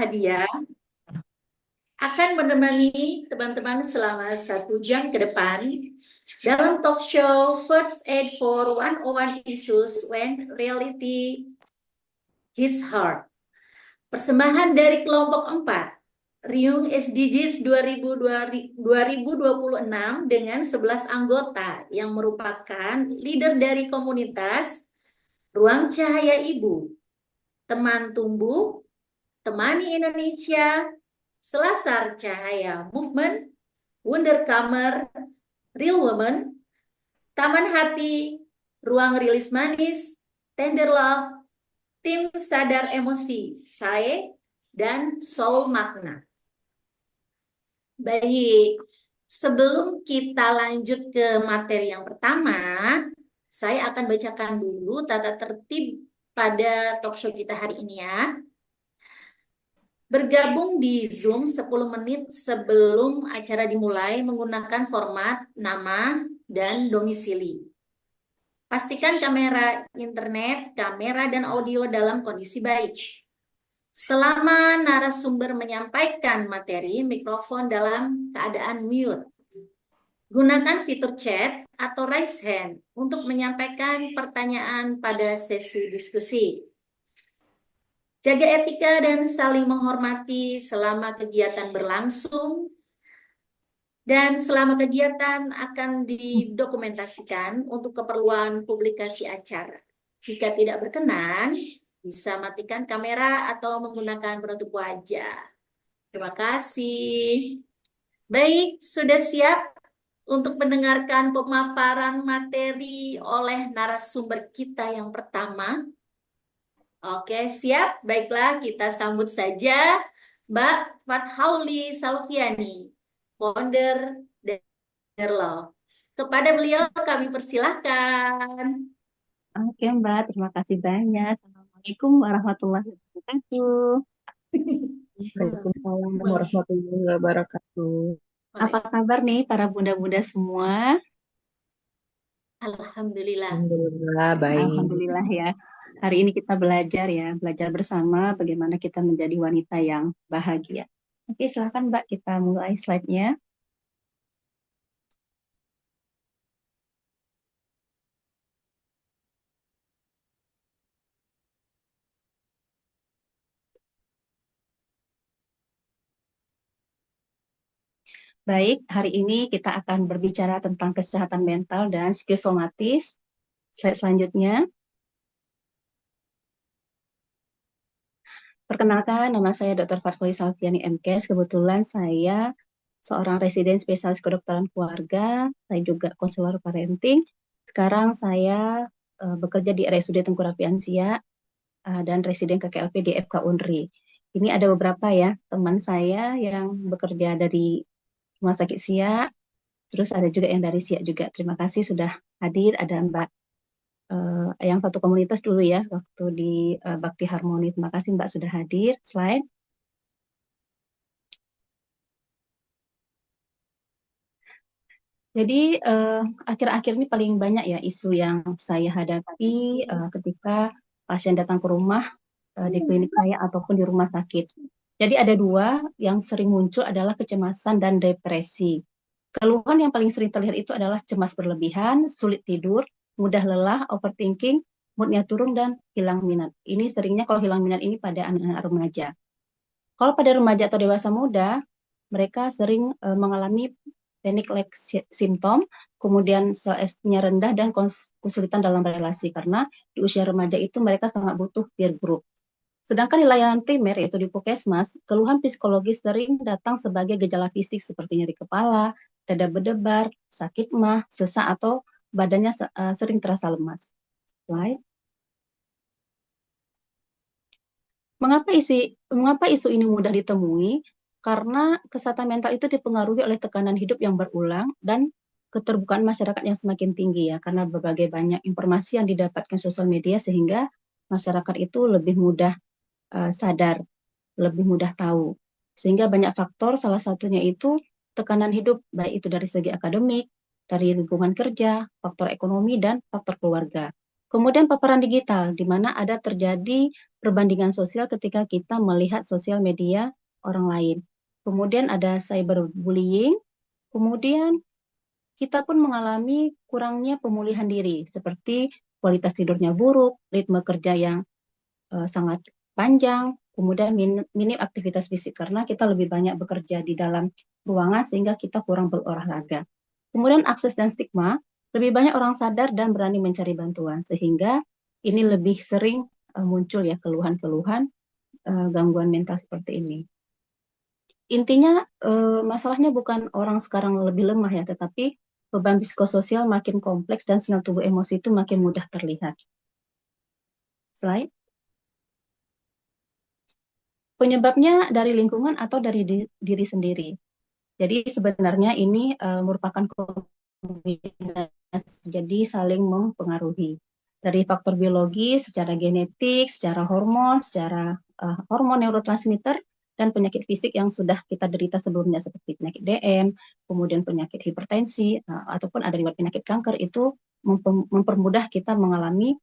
Ahdia akan menemani teman-teman selama 1 jam ke depan dalam talk show First Aid for 101 Issues When Reality Hits Hard. Persembahan dari kelompok 4, Riung SDGs 2026 dengan 11 anggota yang merupakan leader dari komunitas Ruang Cahaya Ibu, Teman Tumbuh, Temani Indonesia, Selasar Cahaya Movement, Wunderkammer, Real Woman, Taman Hati, Ruang Rilis Manis, Tender Love, Tim Sadar Emosi, SAE, dan Soul Makna. Baik, sebelum kita lanjut ke materi yang pertama, saya akan bacakan dulu tata tertib pada talk show kita hari ini ya. Bergabung di Zoom 10 menit sebelum acara dimulai menggunakan format nama dan domisili. Pastikan kamera internet, kamera, dan audio dalam kondisi baik. Selama narasumber menyampaikan materi, mikrofon dalam keadaan mute. Gunakan fitur chat atau raise hand untuk menyampaikan pertanyaan pada sesi diskusi. Jaga etika dan saling menghormati selama kegiatan berlangsung. Dan selama kegiatan akan didokumentasikan untuk keperluan publikasi acara. Jika tidak berkenan, bisa matikan kamera atau menggunakan penutup wajah. Terima kasih. Baik, sudah siap untuk mendengarkan pemaparan materi oleh narasumber kita yang pertama? Oke, siap. Baiklah, kita sambut saja Mbak Fathauli Salviani, founder Love. Kepada beliau kami persilahkan. Oke Mbak, terima kasih banyak. Assalamualaikum warahmatullahi wabarakatuh. Waalaikumsalam warahmatullahi wabarakatuh. Apa kabar nih para bunda-bunda semua? Alhamdulillah. Alhamdulillah baik. Alhamdulillah ya. Hari ini kita belajar bersama bagaimana kita menjadi wanita yang bahagia. Oke, silakan Mbak, kita mulai slide-nya. Baik, hari ini kita akan berbicara tentang kesehatan mental dan psikosomatis. Slide selanjutnya. Perkenalkan, nama saya Dr. Fathauli Salviani MKes. Kebetulan saya seorang residen spesialis kedokteran keluarga, saya juga konselor parenting. Sekarang saya bekerja di RSUD Tengku Rapiansia dan residen KKLP di FK Unri. Ini ada beberapa ya teman saya yang bekerja dari Rumah Sakit SIA, terus ada juga yang dari SIA juga. Terima kasih sudah hadir. Ada Mbak yang satu komunitas dulu ya, waktu di Bakti Harmoni. Terima kasih Mbak sudah hadir. Slide. Jadi akhir-akhir ini paling banyak ya isu yang saya hadapi ketika pasien datang ke rumah di klinik saya ataupun di rumah sakit. Jadi ada dua yang sering muncul adalah kecemasan dan depresi. Keluhan yang paling sering terlihat itu adalah cemas berlebihan, sulit tidur, mudah lelah, overthinking, moodnya turun, dan hilang minat. Ini seringnya kalau hilang minat ini pada anak-anak remaja. Kalau pada remaja atau dewasa muda, mereka sering mengalami panic-like symptom, kemudian self-esteem-nya rendah dan kesulitan dalam relasi karena di usia remaja itu mereka sangat butuh peer group. Sedangkan di layanan primer yaitu di Puskesmas, keluhan psikologis sering datang sebagai gejala fisik seperti nyeri kepala, dada berdebar, sakit mah, sesak atau badannya sering terasa lemas. Slide. Mengapa isu ini mudah ditemui? Karena kesehatan mental itu dipengaruhi oleh tekanan hidup yang berulang dan keterbukaan masyarakat yang semakin tinggi ya, karena berbagai banyak informasi yang didapatkan sosial media sehingga masyarakat itu lebih mudah sadar, lebih mudah tahu. Sehingga banyak faktor, salah satunya itu tekanan hidup, baik itu dari segi akademik, dari lingkungan kerja, faktor ekonomi, dan faktor keluarga. Kemudian paparan digital, di mana ada terjadi perbandingan sosial ketika kita melihat sosial media orang lain. Kemudian ada cyberbullying, kemudian kita pun mengalami kurangnya pemulihan diri, seperti kualitas tidurnya buruk, ritme kerja yang sangat panjang, kemudian minim aktivitas fisik karena kita lebih banyak bekerja di dalam ruangan sehingga kita kurang berolahraga. Kemudian akses dan stigma, lebih banyak orang sadar dan berani mencari bantuan sehingga ini lebih sering muncul ya keluhan-keluhan gangguan mental seperti ini. Intinya masalahnya bukan orang sekarang lebih lemah ya, tetapi beban psikososial makin kompleks dan sinyal tubuh emosi itu makin mudah terlihat. Slide. Penyebabnya dari lingkungan atau dari diri sendiri. Jadi sebenarnya ini merupakan kombinasi, jadi saling mempengaruhi. Dari faktor biologi, secara genetik, secara hormon, secara hormon neurotransmitter, dan penyakit fisik yang sudah kita derita sebelumnya seperti penyakit DM, kemudian penyakit hipertensi, ataupun ada riwayat penyakit kanker, itu mempermudah kita mengalami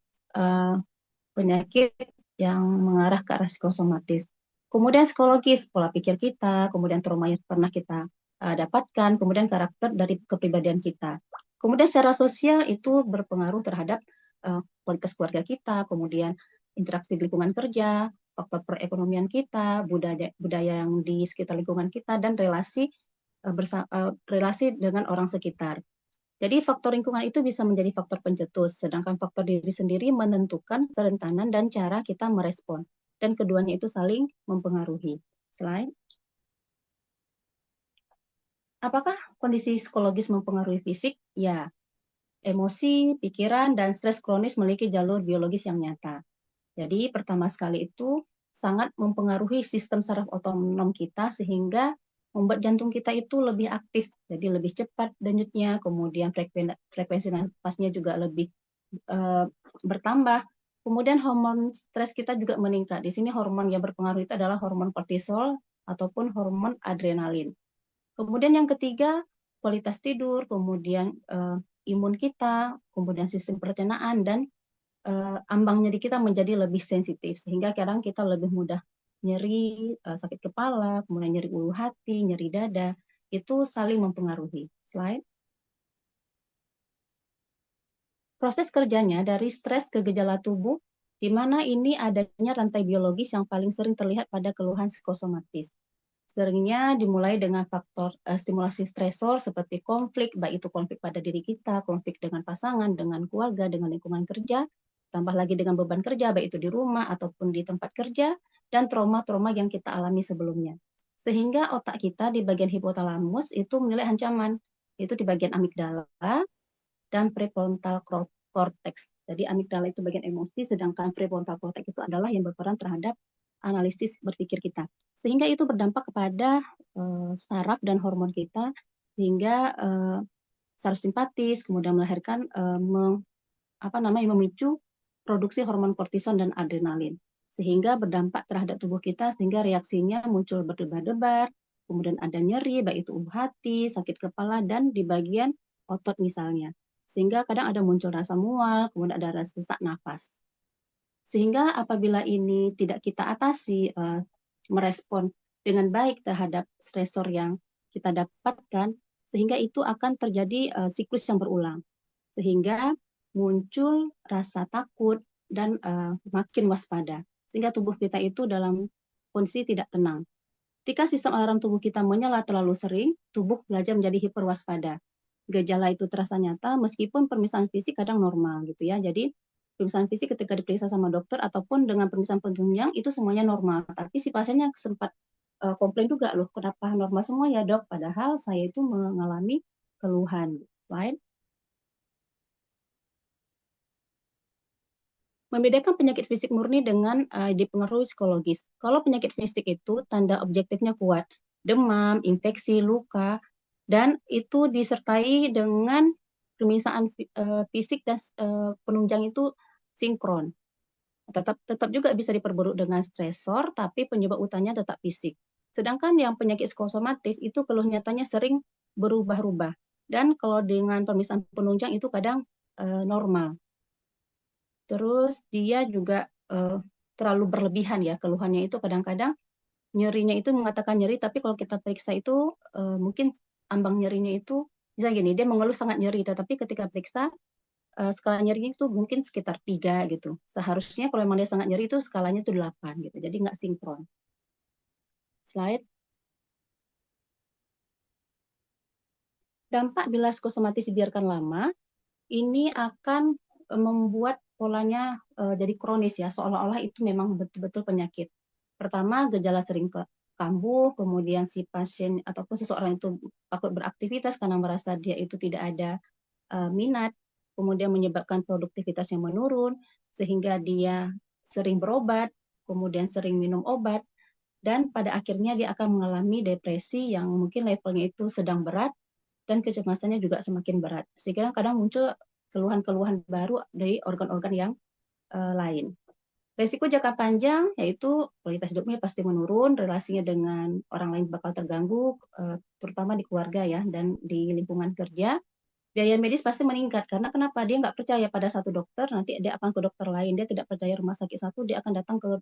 penyakit yang mengarah ke arah psikosomatis. Kemudian psikologis, pola pikir kita, kemudian trauma yang pernah kita dapatkan, kemudian karakter dari kepribadian kita. Kemudian secara sosial itu berpengaruh terhadap kualitas keluarga kita, kemudian interaksi di lingkungan kerja, faktor perekonomian kita, budaya yang di sekitar lingkungan kita, dan relasi dengan orang sekitar. Jadi faktor lingkungan itu bisa menjadi faktor pencetus, sedangkan faktor diri sendiri menentukan kerentanan dan cara kita merespon. Dan keduanya itu saling mempengaruhi. Slide. Apakah kondisi psikologis mempengaruhi fisik? Ya. Emosi, pikiran, dan stres kronis memiliki jalur biologis yang nyata. Jadi pertama sekali itu sangat mempengaruhi sistem saraf otonom kita sehingga membuat jantung kita itu lebih aktif, jadi lebih cepat denyutnya, kemudian frekuensi napasnya juga lebih bertambah. Kemudian hormon stres kita juga meningkat. Di sini hormon yang berpengaruh itu adalah hormon kortisol ataupun hormon adrenalin. Kemudian yang ketiga, kualitas tidur, kemudian imun kita, kemudian sistem pencernaan, dan ambang nyeri kita menjadi lebih sensitif sehingga kadang kita lebih mudah nyeri, sakit kepala, kemudian nyeri ulu hati, nyeri dada, itu saling mempengaruhi. Slide. Proses kerjanya dari stres ke gejala tubuh, di mana ini adanya rantai biologis yang paling sering terlihat pada keluhan psikosomatis. Seringnya dimulai dengan faktor stimulasi stresor seperti konflik, baik itu konflik pada diri kita, konflik dengan pasangan, dengan keluarga, dengan lingkungan kerja, tambah lagi dengan beban kerja, baik itu di rumah ataupun di tempat kerja, dan trauma-trauma yang kita alami sebelumnya. Sehingga otak kita di bagian hipotalamus itu menilai ancaman, itu di bagian amigdala dan prefrontal cortex. Jadi amigdala itu bagian emosi, sedangkan prefrontal cortex itu adalah yang berperan terhadap analisis berpikir kita. Sehingga itu berdampak kepada saraf dan hormon kita, sehingga saraf simpatis kemudian melahirkan memicu produksi hormon kortison dan adrenalin, sehingga berdampak terhadap tubuh kita, sehingga reaksinya muncul berdebar-debar, kemudian ada nyeri, baik itu ulu hati, sakit kepala, dan di bagian otot misalnya. Sehingga kadang ada muncul rasa mual, kemudian ada rasa sesak nafas. Sehingga apabila ini tidak kita atasi, merespon dengan baik terhadap stresor yang kita dapatkan, sehingga itu akan terjadi siklus yang berulang. Sehingga muncul rasa takut dan makin waspada. Sehingga tubuh kita itu dalam kondisi tidak tenang. Ketika sistem alarm tubuh kita menyala terlalu sering, tubuh belajar menjadi hiperwaspada. Gejala itu terasa nyata meskipun pemeriksaan fisik kadang normal gitu ya. Jadi pemeriksaan fisik ketika diperiksa sama dokter ataupun dengan pemeriksaan penunjang itu semuanya normal. Tapi si pasiennya sempat komplain juga loh, kenapa normal semua ya dok? Padahal saya itu mengalami keluhan. Lain. Membedakan penyakit fisik murni dengan dipengaruhi psikologis. Kalau penyakit fisik itu tanda objektifnya kuat, demam, infeksi, luka, dan itu disertai dengan pemeriksaan fisik dan penunjang itu sinkron. Tetap juga bisa diperburuk dengan stresor, tapi penyebab utamanya tetap fisik. Sedangkan yang penyakit psikosomatis itu keluh nyatanya sering berubah-ubah. Dan kalau dengan pemeriksaan penunjang itu kadang normal. Terus dia juga terlalu berlebihan ya keluhannya itu kadang-kadang nyerinya itu mengatakan nyeri, tapi kalau kita periksa itu mungkin ambang nyerinya itu misalnya gini, dia mengeluh sangat nyeri, tetapi ketika periksa skala nyerinya itu mungkin sekitar 3 gitu. Seharusnya kalau memang dia sangat nyeri itu skalanya itu 8 gitu. Jadi nggak sinkron. Slide. Dampak bila psikosomatis dibiarkan lama, ini akan membuat polanya jadi kronis ya, seolah-olah itu memang betul-betul penyakit. Pertama, gejala sering kambuh, kemudian si pasien ataupun seseorang itu takut beraktivitas karena merasa dia itu tidak ada minat, kemudian menyebabkan produktivitasnya menurun, sehingga dia sering berobat, kemudian sering minum obat, dan pada akhirnya dia akan mengalami depresi yang mungkin levelnya itu sedang berat, dan kecemasannya juga semakin berat. Sehingga kadang muncul keluhan-keluhan baru dari organ-organ yang lain. Risiko jangka panjang yaitu kualitas hidupnya pasti menurun, relasinya dengan orang lain bakal terganggu, terutama di keluarga ya dan di lingkungan kerja. Biaya medis pasti meningkat karena kenapa? Dia nggak percaya pada satu dokter, nanti dia akan ke dokter lain. Dia tidak percaya rumah sakit satu, dia akan datang ke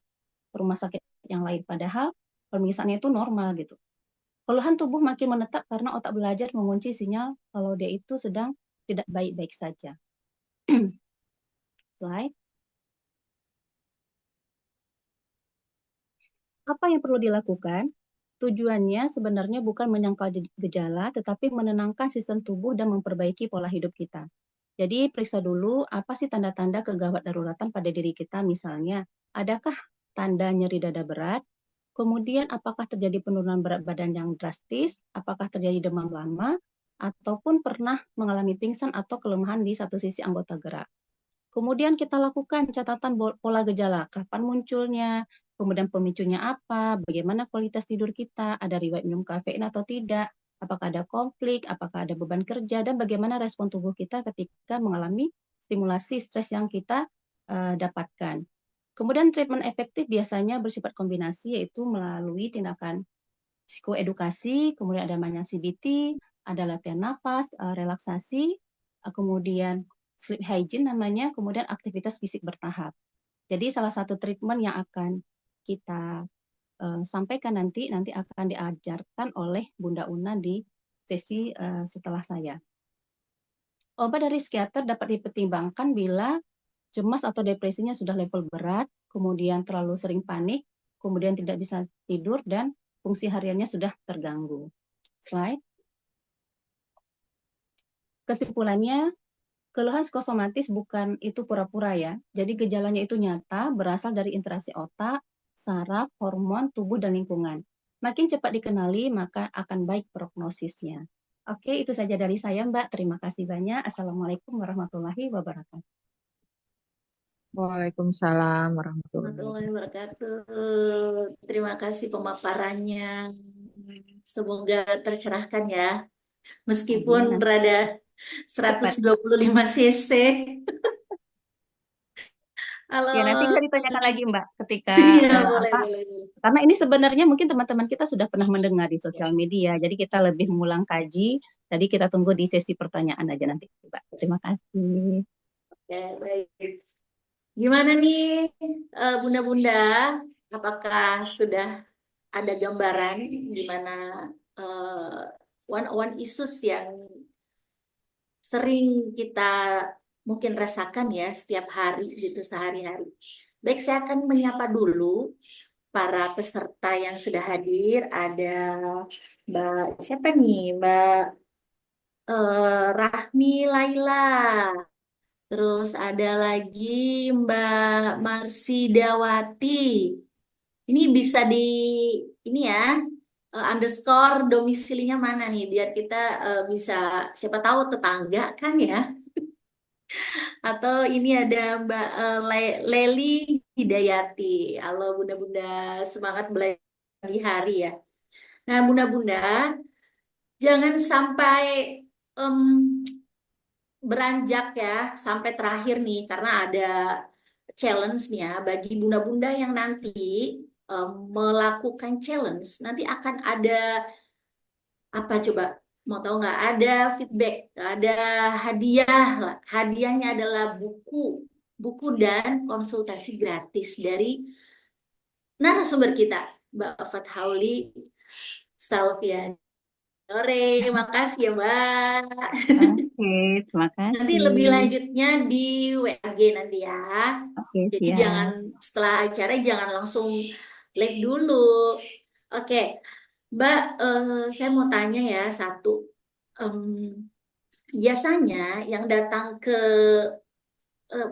rumah sakit yang lain. Padahal pemeriksaannya itu normal gitu. Keluhan tubuh makin menetap karena otak belajar mengunci sinyal kalau dia itu sedang tidak baik-baik saja. Slide. Apa yang perlu dilakukan? Tujuannya sebenarnya bukan menyangkal gejala, tetapi menenangkan sistem tubuh dan memperbaiki pola hidup kita. Jadi periksa dulu apa sih tanda-tanda kegawat daruratan pada diri kita, misalnya adakah tanda nyeri dada berat, kemudian apakah terjadi penurunan berat badan yang drastis, apakah terjadi demam lama, ataupun pernah mengalami pingsan atau kelemahan di satu sisi anggota gerak. Kemudian kita lakukan catatan pola gejala, kapan munculnya, kemudian pemicunya apa, bagaimana kualitas tidur kita, ada riwayat minum kafein atau tidak, apakah ada konflik, apakah ada beban kerja, dan bagaimana respon tubuh kita ketika mengalami stimulasi stres yang kita dapatkan. Kemudian treatment efektif biasanya bersifat kombinasi, yaitu melalui tindakan psikoedukasi, kemudian ada namanya CBT, ada latihan nafas, relaksasi, kemudian sleep hygiene namanya, kemudian aktivitas fisik bertahap. Jadi salah satu treatment yang akan kita sampaikan nanti akan diajarkan oleh Bunda Una di sesi setelah saya. Obat dari psikiater dapat dipertimbangkan bila cemas atau depresinya sudah level berat, kemudian terlalu sering panik, kemudian tidak bisa tidur, dan fungsi hariannya sudah terganggu. Slide. Kesimpulannya, keluhan psikosomatis bukan itu pura-pura ya. Jadi gejalanya itu nyata, berasal dari interaksi otak, saraf, hormon, tubuh, dan lingkungan. Makin cepat dikenali, maka akan baik prognosisnya. Oke, itu saja dari saya, Mbak. Terima kasih banyak. Assalamualaikum warahmatullahi wabarakatuh. Waalaikumsalam warahmatullahi Warahmatullahi wabarakatuh. wabarakatuh. Terima kasih pemaparannya. Semoga tercerahkan ya. Meskipun Amin. rada Cepat. 125 cc. Halo. Ya, nanti bisa ditanyakan lagi, Mbak, ketika Iya, boleh, apa? boleh, boleh. Karena ini sebenarnya mungkin teman-teman kita sudah pernah mendengar di sosial media, jadi kita lebih mengulang kaji. Jadi kita tunggu di sesi pertanyaan aja nanti, Mbak. Terima kasih. Oke, baik. Gimana nih, Bunda-Bunda? Apakah sudah ada gambaran gimana one-on-one issues yang sering kita mungkin rasakan ya setiap hari gitu sehari-hari. Baik, saya akan menyapa dulu para peserta yang sudah hadir. Ada Mbak siapa nih? Mbak Rahmi Laila. Terus ada lagi Mbak Marsidawati. Ini bisa di ini ya underscore domisilinya mana nih biar kita bisa siapa tahu tetangga kan ya. Atau ini ada Mbak Leli Hidayati. Halo Bunda-Bunda, semangat belajar di hari ya. Nah Bunda-Bunda, jangan sampai em, beranjak ya sampai terakhir nih karena ada challenge-nya bagi bunda-bunda yang nanti melakukan challenge nanti akan ada apa coba mau tahu nggak ada feedback ada hadiah lah hadiahnya adalah buku buku dan konsultasi gratis dari narasumber kita, Mbak Fathauli Salviani. Sore, makasih ya Mbak. Oke, terima Nanti kasih. lebih lanjutnya di WAG nanti ya. Oke, Jadi jangan siap. setelah acara jangan langsung live dulu. Oke, Mbak, saya mau tanya ya satu. Em, Biasanya yang datang ke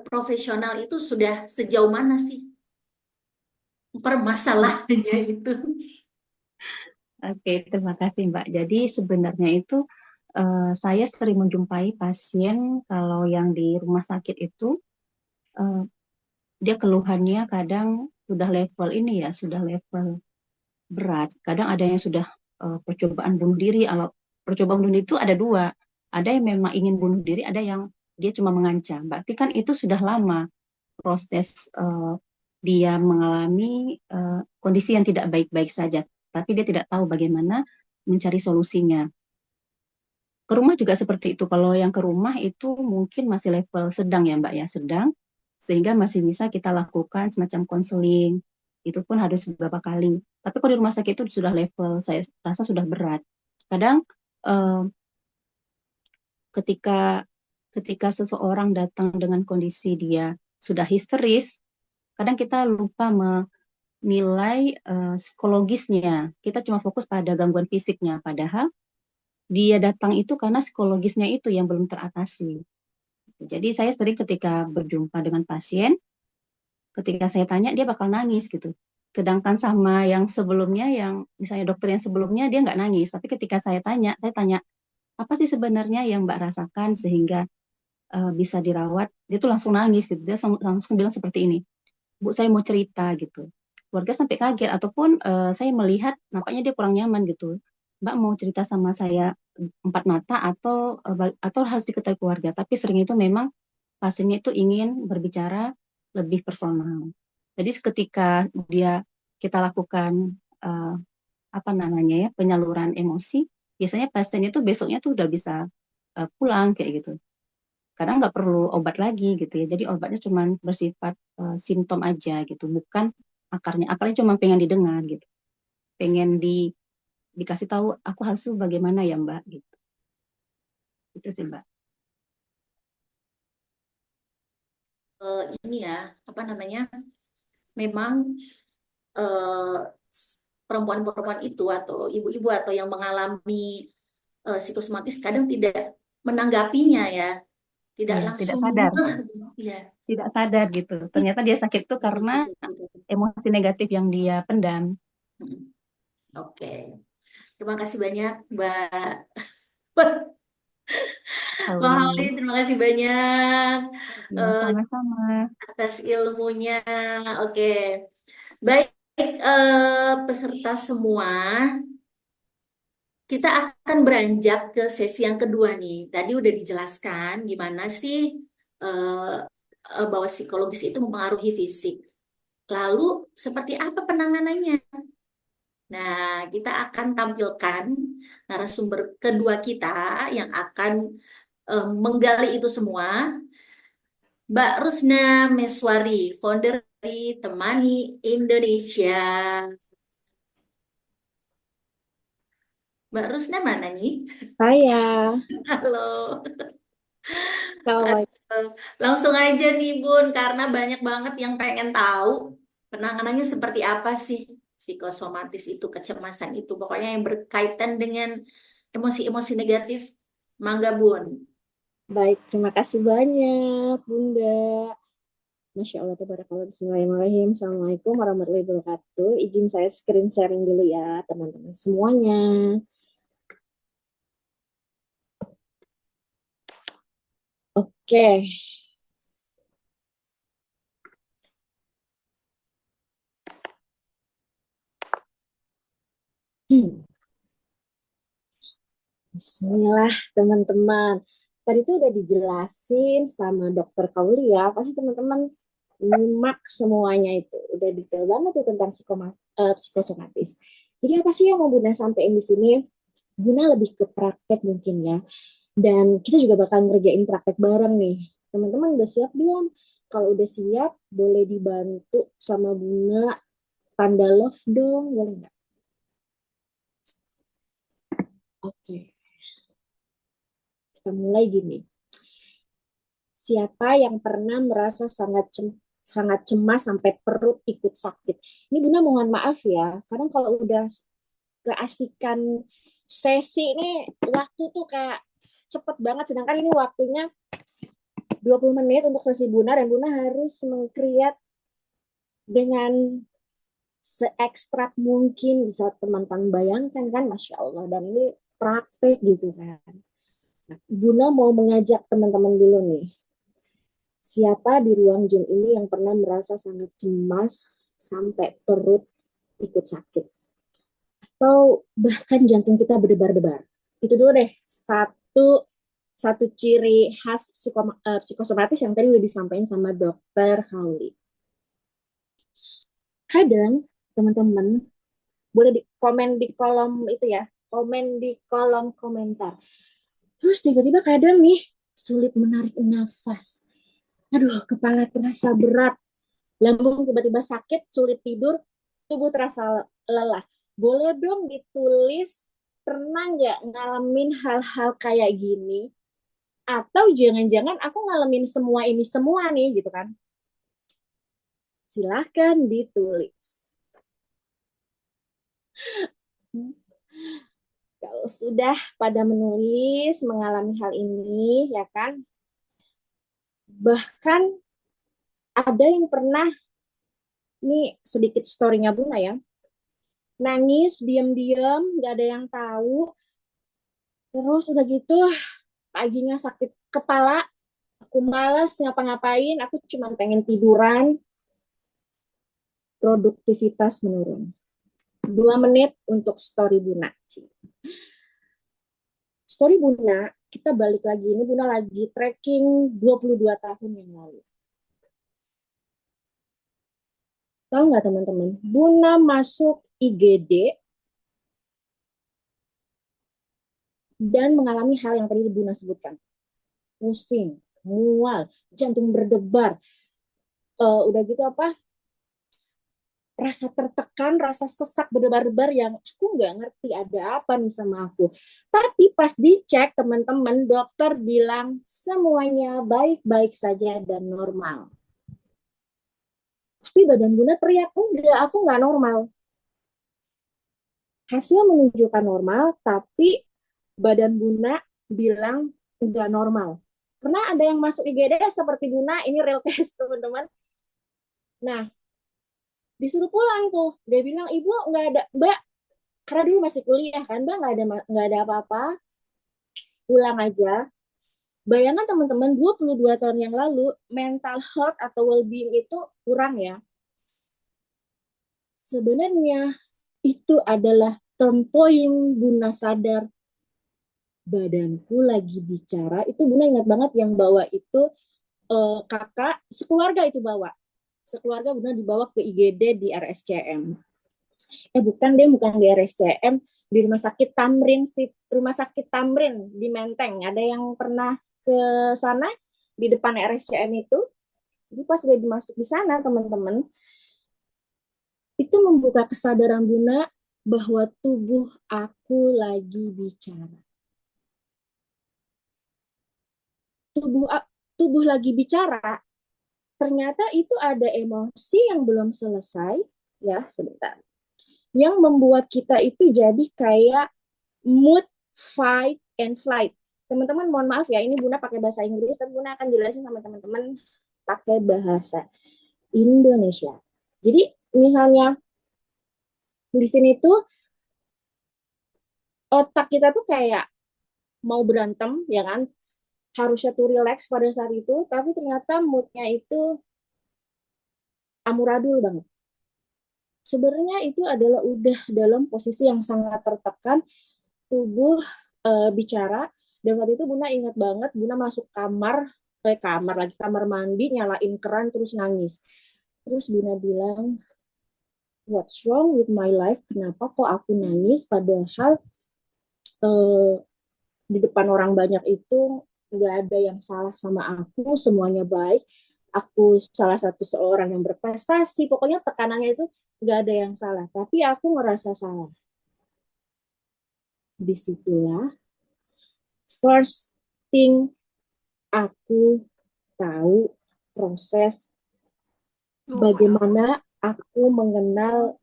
profesional itu sudah sejauh mana sih permasalahannya itu? Oke, terima kasih Mbak. Jadi sebenarnya itu saya sering menjumpai pasien kalau yang di rumah sakit itu eh, dia keluhannya kadang sudah level ini ya, sudah level berat. Kadang ada yang sudah percobaan bunuh diri. Kalau percobaan bunuh diri itu ada dua. Ada yang memang ingin bunuh diri, ada yang dia cuma mengancam. Berarti kan itu sudah lama proses dia mengalami kondisi yang tidak baik-baik saja, tapi dia tidak tahu bagaimana mencari solusinya. Ke rumah juga seperti itu. Kalau yang ke rumah itu mungkin masih level sedang ya Mbak ya, sedang. Sehingga masih bisa kita lakukan semacam konseling. Itu pun harus beberapa kali. Tapi kalau di rumah sakit itu sudah level, saya rasa sudah berat. Kadang eh, ketika ketika seseorang datang dengan kondisi dia sudah histeris, kadang kita lupa menilai psikologisnya. Kita cuma fokus pada gangguan fisiknya. Padahal dia datang itu karena psikologisnya itu yang belum teratasi. Jadi saya sering ketika berjumpa dengan pasien, ketika saya tanya dia bakal nangis gitu. Sedangkan sama yang sebelumnya, yang misalnya dokter yang sebelumnya dia nggak nangis. Tapi ketika saya tanya apa sih sebenarnya yang Mbak rasakan sehingga bisa dirawat, dia tuh langsung nangis gitu. Dia langsung bilang seperti ini, Bu saya mau cerita gitu. Keluarga sampai kaget ataupun saya melihat nampaknya dia kurang nyaman gitu. Mbak mau cerita sama saya empat mata atau harus diketahui keluarga. Tapi sering itu memang pasiennya itu ingin berbicara lebih personal. Jadi ketika kita lakukan uh, apa namanya ya penyaluran emosi, biasanya pasien itu besoknya tuh udah bisa pulang kayak gitu. Kadang nggak perlu obat lagi gitu ya. Jadi obatnya cuma bersifat simptom aja gitu, bukan akarnya. Akarnya cuma pengen didengar gitu, pengen dikasih tahu aku harus tuh bagaimana ya Mbak gitu. Itu sih Mbak. Ini ya, apa namanya? Memang eh, perempuan-perempuan itu atau ibu-ibu atau yang mengalami psikosomatis kadang tidak menanggapinya ya, tidak Iya, tidak langsung sadar, ya. tidak sadar gitu. Ternyata dia sakit itu karena emosi negatif yang dia pendam. Oke, terima kasih banyak Mbak Mbak Hali, Pauli. terima kasih banyak Ya, eh, sama-sama. atas ilmunya. Oke, baik peserta semua. Kita akan beranjak ke sesi yang kedua nih. Tadi udah dijelaskan gimana sih eh, bahwa psikologis itu mempengaruhi fisik. Lalu seperti apa penanganannya? Nah, kita akan tampilkan narasumber kedua kita yang akan menggali itu semua. Mbak Rusna Meswari, founder dari Temani Indonesia. Mbak Rusna mana nih? Saya, Halo. kalau Eh, Langsung aja nih Bun, karena banyak banget yang pengen tahu penanganannya seperti apa sih psikosomatis itu, kecemasan itu, pokoknya yang berkaitan dengan emosi-emosi negatif. Mangga Bun. baik, terima kasih banyak, Bunda. Masya Allah, tabarakallah, bismillahirrahmanirrahim. Assalamualaikum warahmatullahi wabarakatuh. Izin saya screen sharing dulu ya, teman-teman semuanya. Oke. Hmm. Bismillah, teman-teman. Tadi tuh udah dijelasin sama dokter Kauli ya. Pasti teman-teman nyimak semuanya itu. Udah detail banget tuh tentang psikosomatis. Jadi apa sih yang mau Bunda sampaikan di sini? Bunda lebih ke praktek mungkin ya. Dan kita juga bakal ngerjain praktek bareng nih. Teman-teman udah siap belum? Kalau udah siap, boleh dibantu sama Buna tanda love dong, boleh nggak? Oke, kita mulai gini. Siapa yang pernah merasa sangat cemas sampai perut ikut sakit? Ini Buna mohon maaf ya, karena kalau udah keasikan sesi ini waktu tuh kayak cepet banget, sedangkan ini waktunya 20 menit untuk sesi Buna, dan Buna harus mengkreat dengan se-ekstrak mungkin, bisa teman-teman bayangkan kan, Masya Allah, dan ini praktek gitu kan. Nah, Buna mau mengajak teman-teman dulu nih, siapa di ruang Zoom ini yang pernah merasa sangat cemas sampai perut ikut sakit? Atau bahkan jantung kita berdebar-debar. Itu dulu deh, satu ciri khas psikosomatis yang tadi udah disampaikan sama Dokter Hauli. Kadang teman-teman boleh komen di kolom itu ya, komen di kolom komentar. Terus tiba-tiba kadang nih sulit menarik nafas. Aduh, kepala terasa berat, lambung tiba-tiba sakit, sulit tidur, tubuh terasa lelah. Boleh dong ditulis, pernah nggak ngalamin hal-hal kayak gini? Atau jangan-jangan aku ngalamin semua ini semua nih, gitu kan? Silahkan ditulis. Kalau sudah pada menulis, mengalami hal ini, ya kan? Bahkan ada yang pernah, ini sedikit story-nya Buna ya, nangis, diam-diam, gak ada yang tahu, terus udah gitu, paginya sakit kepala, aku malas ngapa-ngapain, aku cuma pengen tiduran, produktivitas menurun. 2 menit untuk story Buna. Story Buna, kita balik lagi, ini Buna lagi tracking 22 tahun yang lalu. Tahu nggak teman-teman, Buna masuk IGD dan mengalami hal yang tadi Buna sebutkan. Pusing, mual, jantung berdebar, udah gitu apa, rasa tertekan, rasa sesak berdebar-debar yang aku nggak ngerti ada apa nih sama aku. Tapi pas dicek teman-teman, dokter bilang semuanya baik-baik saja dan normal. Tapi badan Buna teriak, enggak, aku nggak normal. Hasil menunjukkan normal, tapi badan Buna bilang nggak normal. Pernah ada yang masuk IGD seperti Buna, ini real case teman-teman. Nah, disuruh pulang tuh. Dia bilang, ibu nggak ada, mbak, karena dulu masih kuliah kan, mbak nggak ada apa-apa, pulang aja. Bayangkan teman-teman, 22 tahun yang lalu, mental health atau well-being itu kurang ya. Sebenarnya itu adalah turn point Buna sadar, badanku lagi bicara. Itu Buna ingat banget yang bawa itu kakak, sekeluarga itu bawa. Sekeluarga Buna dibawa ke IGD di RSCM. Bukan di RSCM, di Rumah Sakit Tamrin, Rumah Sakit Tamrin di Menteng. Ada yang pernah ke sana di depan RSCM itu? Jadi pas udah dimasuk di sana, teman-teman, itu membuka kesadaran Buna bahwa tubuh aku lagi bicara. Tubuh lagi bicara, ternyata itu ada emosi yang belum selesai, ya sebentar, yang membuat kita itu jadi kayak mood, fight, and flight. Teman-teman mohon maaf ya, ini Buna pakai bahasa Inggris, tapi Buna akan jelasin sama teman-teman pakai bahasa Indonesia. Jadi misalnya di sini tuh otak kita tuh kayak mau berantem, ya kan? Harusnya tuh relax pada saat itu, tapi ternyata moodnya itu amburadul banget. Sebenarnya itu adalah udah dalam posisi yang sangat tertekan, tubuh bicara. Dan waktu itu Buna ingat banget, Buna masuk kamar mandi, nyalain keran, terus nangis. Terus Buna bilang, what's wrong with my life? Kenapa kok aku nangis? Padahal di depan orang banyak itu nggak ada yang salah sama aku, semuanya baik. aku salah satu seorang yang berprestasi, pokoknya tekanannya itu nggak ada yang salah, tapi aku ngerasa salah. Disitulah first thing aku tahu proses bagaimana aku mengenal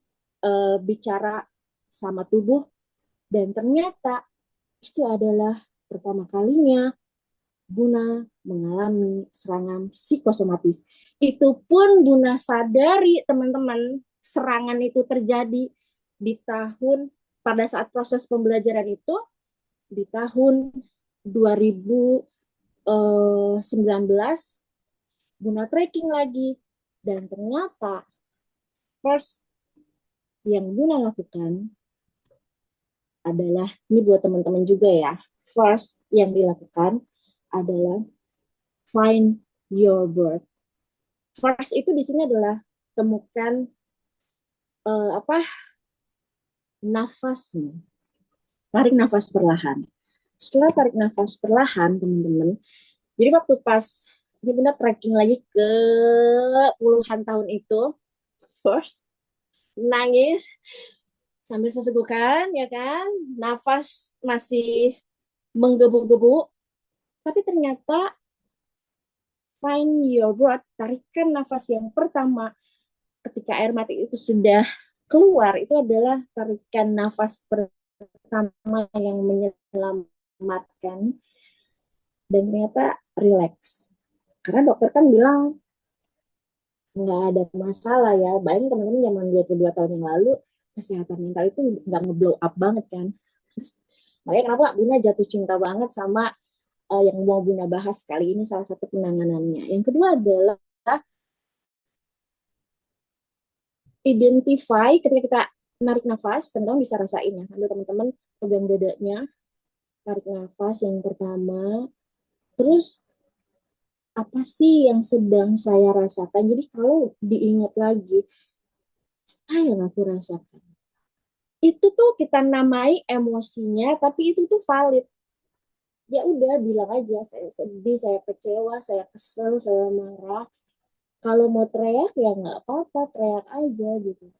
bicara sama tubuh, dan ternyata itu adalah pertama kalinya Buna mengalami serangan psikosomatis. Itu pun Buna sadari, teman-teman, serangan itu terjadi di tahun, pada saat proses pembelajaran itu, di tahun 2019, Buna tracking lagi. Dan ternyata, first yang Buna lakukan adalah, ini buat teman-teman juga ya, first yang dilakukan adalah find your birth. First itu di sini adalah temukan nafasmu. Tarik nafas perlahan. Setelah tarik nafas perlahan, teman-teman, jadi waktu pas ini Bunda tracking lagi ke puluhan tahun itu, first nangis sambil sesegukan, ya kan, nafas masih menggebu-gebu, tapi ternyata find your breath, tarikan nafas yang pertama ketika air mati itu sudah keluar, itu adalah tarikan nafas pertama yang menyelamatkan, dan ternyata relax. Karena dokter kan bilang nggak ada masalah ya. Bayangin teman-teman zaman 22 tahun yang lalu, kesehatan mental itu nggak ngeblow up banget kan. Makanya kenapa Buna jatuh cinta banget sama yang mau Buna bahas kali ini, salah satu penanganannya. Yang kedua adalah identify, ketika kita narik nafas, teman-teman bisa rasain ya, sambil teman-teman pegang dadanya, tarik nafas yang pertama, terus apa sih yang sedang saya rasakan? Jadi kalau diingat lagi, apa yang aku rasakan? Itu tuh kita namai emosinya, tapi itu tuh valid. Ya udah, bilang aja, saya sedih, saya kecewa, saya kesel, saya marah. Kalau mau teriak ya nggak apa-apa, teriak aja gitu.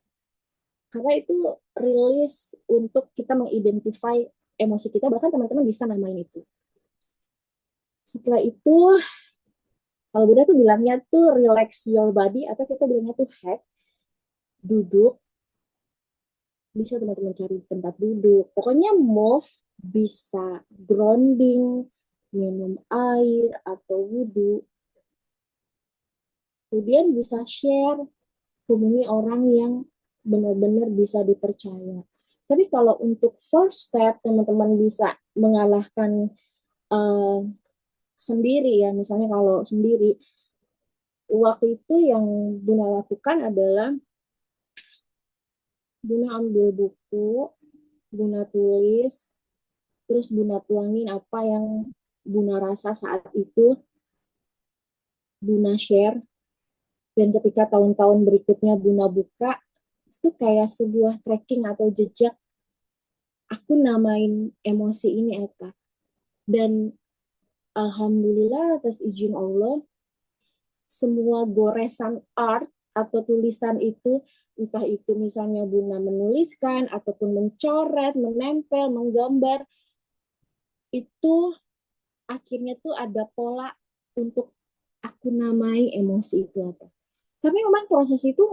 Karena itu rilis untuk kita mengidentify emosi kita, bahkan teman-teman bisa namain itu. Setelah itu, kalau Buddha tuh bilangnya tuh relax your body, atau kita bilangnya tuh hack, duduk, bisa teman-teman cari tempat duduk. Pokoknya move, bisa grounding, minum air, atau wudhu. Kemudian bisa share, hubungi orang yang benar-benar bisa dipercaya. Tapi kalau untuk first step, teman-teman bisa mengalahkan sendiri ya. Misalnya kalau sendiri, waktu itu yang Buna lakukan adalah Buna ambil buku, Buna tulis, terus Buna tuangin apa yang Buna rasa saat itu, Buna share, dan ketika tahun-tahun berikutnya Buna buka, itu kayak sebuah tracking atau jejak, aku namain emosi ini apa. Dan alhamdulillah atas izin Allah, semua goresan art atau tulisan itu, entah itu misalnya Buna menuliskan, ataupun mencoret, menempel, menggambar, itu akhirnya tuh ada pola untuk aku namai emosi itu apa. Tapi memang proses itu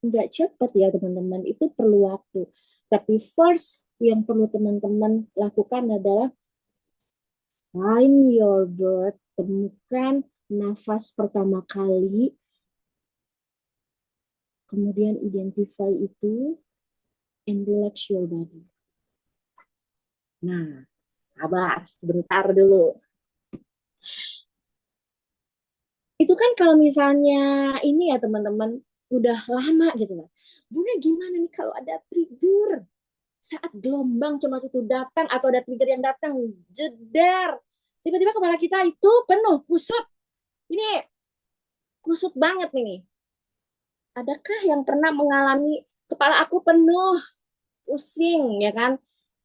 nggak cepat ya teman-teman, itu perlu waktu. Tapi first yang perlu teman-teman lakukan adalah find your breath, temukan nafas pertama kali, kemudian identify itu, and relax your body. Nah, sabar sebentar dulu. Itu kan kalau misalnya ini ya teman-teman, udah lama gitu kan. Bunda gimana nih kalau ada trigger? Saat gelombang cemas itu datang, atau ada trigger yang datang, jedar. Tiba-tiba kepala kita itu penuh, kusut. Ini kusut banget nih. Adakah yang pernah mengalami kepala aku penuh, pusing, ya kan?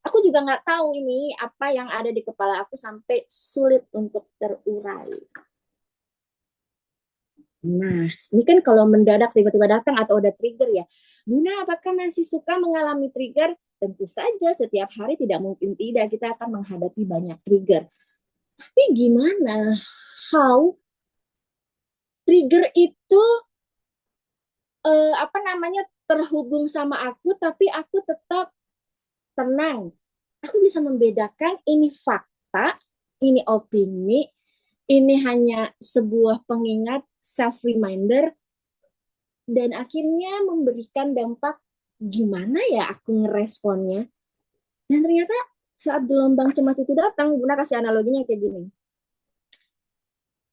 Aku juga nggak tahu ini apa yang ada di kepala aku sampai sulit untuk terurai. Nah, ini kan kalau mendadak tiba-tiba datang atau ada trigger ya. Buna, apakah masih suka mengalami trigger? Tentu saja setiap hari tidak mungkin tidak kita akan menghadapi banyak trigger. Tapi gimana? How trigger itu apa namanya terhubung sama aku tapi aku tetap tenang. Aku bisa membedakan ini fakta, ini opini, ini hanya sebuah pengingat self reminder dan akhirnya memberikan dampak gimana ya aku ngeresponnya. Dan ternyata saat gelombang cemas itu datang, Bunda kasih analoginya kayak gini.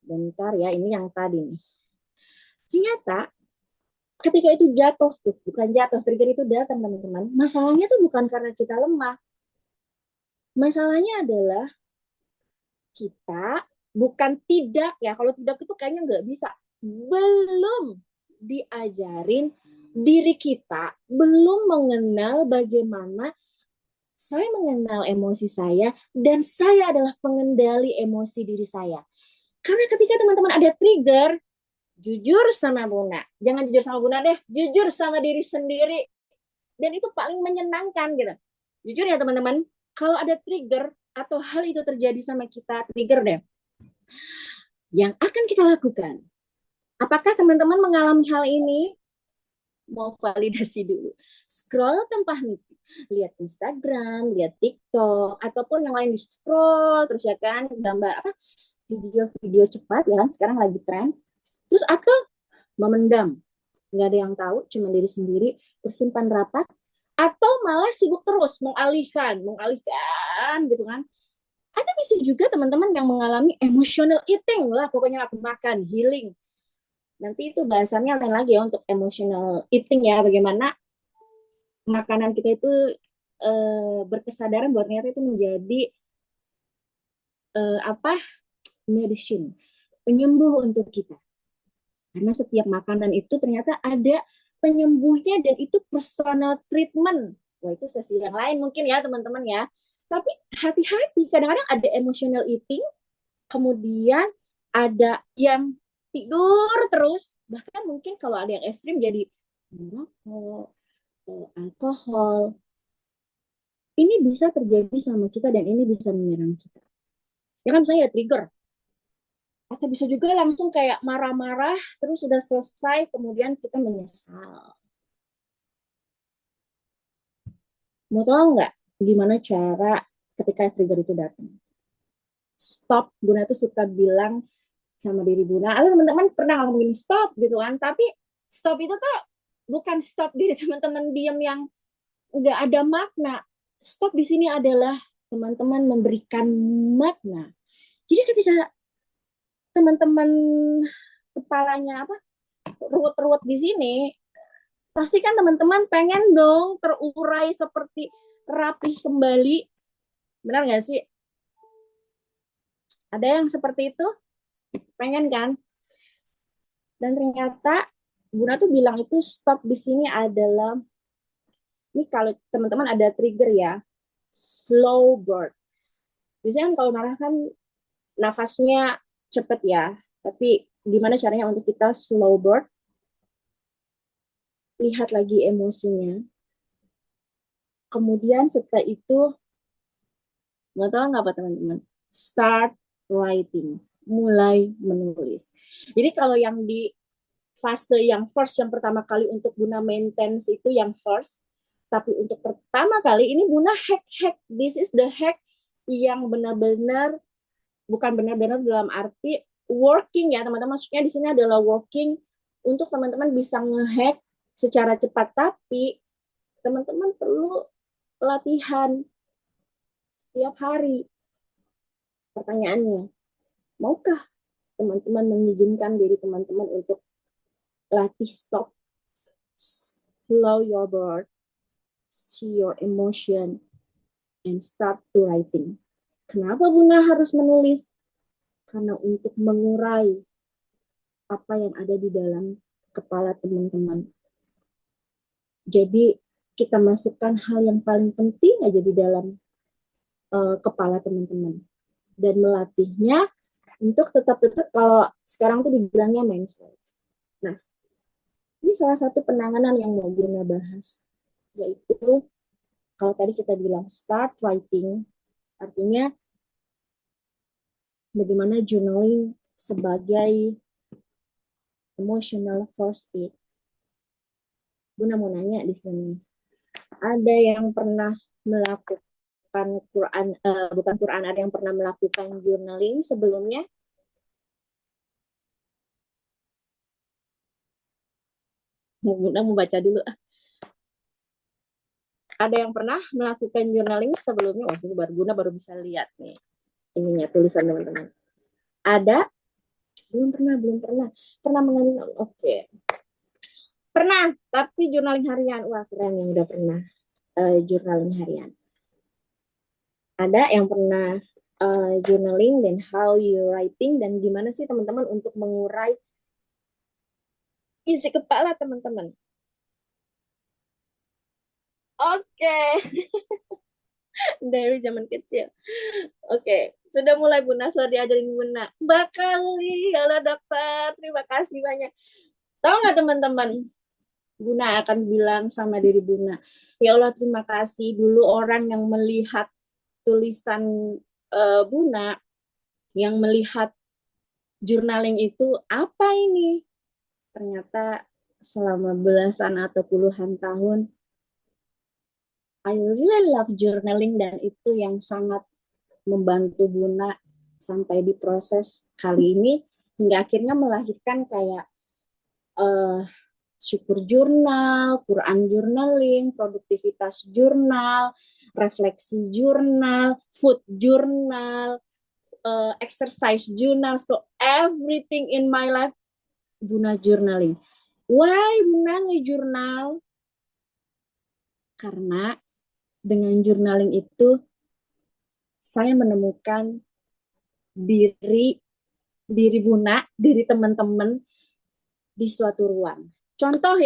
Bentar ya, ini yang tadi nih. Ternyata ketika itu jatuh tuh, bukan jatuh, trigger itu datang teman-teman. Masalahnya tuh bukan karena kita lemah. Masalahnya adalah kita bukan tidak ya. Kalau tidak itu kayaknya nggak bisa. Belum diajarin diri kita, belum mengenal bagaimana saya mengenal emosi saya dan saya adalah pengendali emosi diri saya. Karena ketika teman-teman ada trigger, jujur sama Bunda. Jangan jujur sama Bunda deh, jujur sama diri sendiri. Dan itu paling menyenangkan gitu. Jujur ya teman-teman, kalau ada trigger atau hal itu terjadi sama kita, trigger deh. Yang akan kita lakukan, apakah teman-teman mengalami hal ini? Mau validasi dulu. Scroll tanpa henti. Lihat Instagram, lihat TikTok, ataupun yang lain di scroll, terus ya kan, gambar apa, video-video cepat ya kan, sekarang lagi tren. Terus atau memendam, nggak ada yang tahu, cuma diri sendiri, tersimpan rapat, atau malah sibuk terus, mengalihkan gitu kan. Atau bisa juga teman-teman yang mengalami emotional eating lah, pokoknya aku makan, healing. Nanti itu bahasannya lain lagi ya untuk emotional eating ya, bagaimana makanan kita itu berkesadaran bahwa ternyata itu menjadi apa medicine, penyembuh untuk kita. Karena setiap makanan itu ternyata ada penyembuhnya dan itu personal treatment. Wah, itu sesi yang lain mungkin ya teman-teman ya. Tapi hati-hati, kadang-kadang ada emotional eating, kemudian ada yang tidur terus, bahkan mungkin kalau ada yang ekstrim jadi merokok, alkohol. Ini bisa terjadi sama kita dan ini bisa menyerang kita. Ya kan saya trigger. Atau bisa juga langsung kayak marah-marah, terus sudah selesai, kemudian kita menyesal. Mau tahu nggak gimana cara ketika trigger itu datang? Stop, Bunda tuh suka bilang sama diri Bunda, teman-teman pernah ngomongin stop gitu kan, tapi stop itu tuh bukan stop diri teman-teman diam yang nggak ada makna. Stop di sini adalah teman-teman memberikan makna. Jadi ketika teman-teman kepalanya apa ruwet-ruwet di sini, pasti kan teman-teman pengen dong terurai seperti rapih kembali. Benar nggak sih? Ada yang seperti itu? Pengen kan? Dan ternyata Bunda tuh bilang itu stop di sini adalah, ini kalau teman-teman ada trigger ya, slow birth. Biasanya kan kalau marah kan nafasnya cepet ya, tapi gimana caranya untuk kita slow birth? Lihat lagi emosinya. Kemudian setelah itu, mau tahu nggak apa teman-teman? Start writing, mulai menulis. Jadi kalau yang di fase yang first, yang pertama kali untuk Buna maintenance itu yang first, tapi untuk pertama kali ini Buna hack, this is the hack yang benar-benar, bukan benar-benar dalam arti working ya teman-teman, maksudnya di sini adalah working untuk teman-teman bisa ngehack secara cepat, tapi teman-teman perlu latihan setiap hari. Pertanyaannya, maukah teman-teman mengizinkan diri teman-teman untuk latih stop, slow your birth, see your emotion, and start to writing. Kenapa Bunda harus menulis? Karena untuk mengurai apa yang ada di dalam kepala teman-teman. Jadi kita masukkan hal yang paling penting aja di dalam kepala teman-teman. Dan melatihnya untuk tetap kalau sekarang tuh dibilangnya mindfulness. Nah, ini salah satu penanganan yang mau Guna bahas, yaitu kalau tadi kita bilang start writing, artinya bagaimana journaling sebagai emotional first aid. Guna mau nanya di sini, ada yang pernah melakukan bukan Quran, ada yang pernah melakukan journaling sebelumnya? Guna mau baca dulu. Ada yang pernah melakukan journaling sebelumnya? Wah, ini baru bisa lihat nih ininya tulisan teman-teman. Ada? Belum pernah. Pernah mengalami? Oke. Pernah, tapi journaling harian. Wah, keren yang udah pernah journaling harian. Ada yang pernah journaling dan how you writing, dan gimana sih teman-teman untuk mengurai isi kepala teman-teman. Oke. Dari zaman kecil. Oke, sudah mulai Bunda, sudah diajarin Bunda. Bakali, halo dokter, terima kasih banyak. Tahu nggak teman-teman, Bunda akan bilang sama diri Bunda, ya Allah terima kasih, dulu orang yang melihat tulisan Bunda, yang melihat journaling itu, apa ini? Ternyata selama belasan atau puluhan tahun, I really love journaling, dan itu yang sangat membantu Bunda sampai di proses kali ini, hingga akhirnya melahirkan kayak syukur jurnal, Quran journaling, produktivitas jurnal, refleksi jurnal, food jurnal, exercise jurnal, so everything in my life Bunda journaling. Why Bunda nge-jurnal? Karena dengan journaling itu saya menemukan diri Bunda, diri teman-teman di suatu ruang. Contoh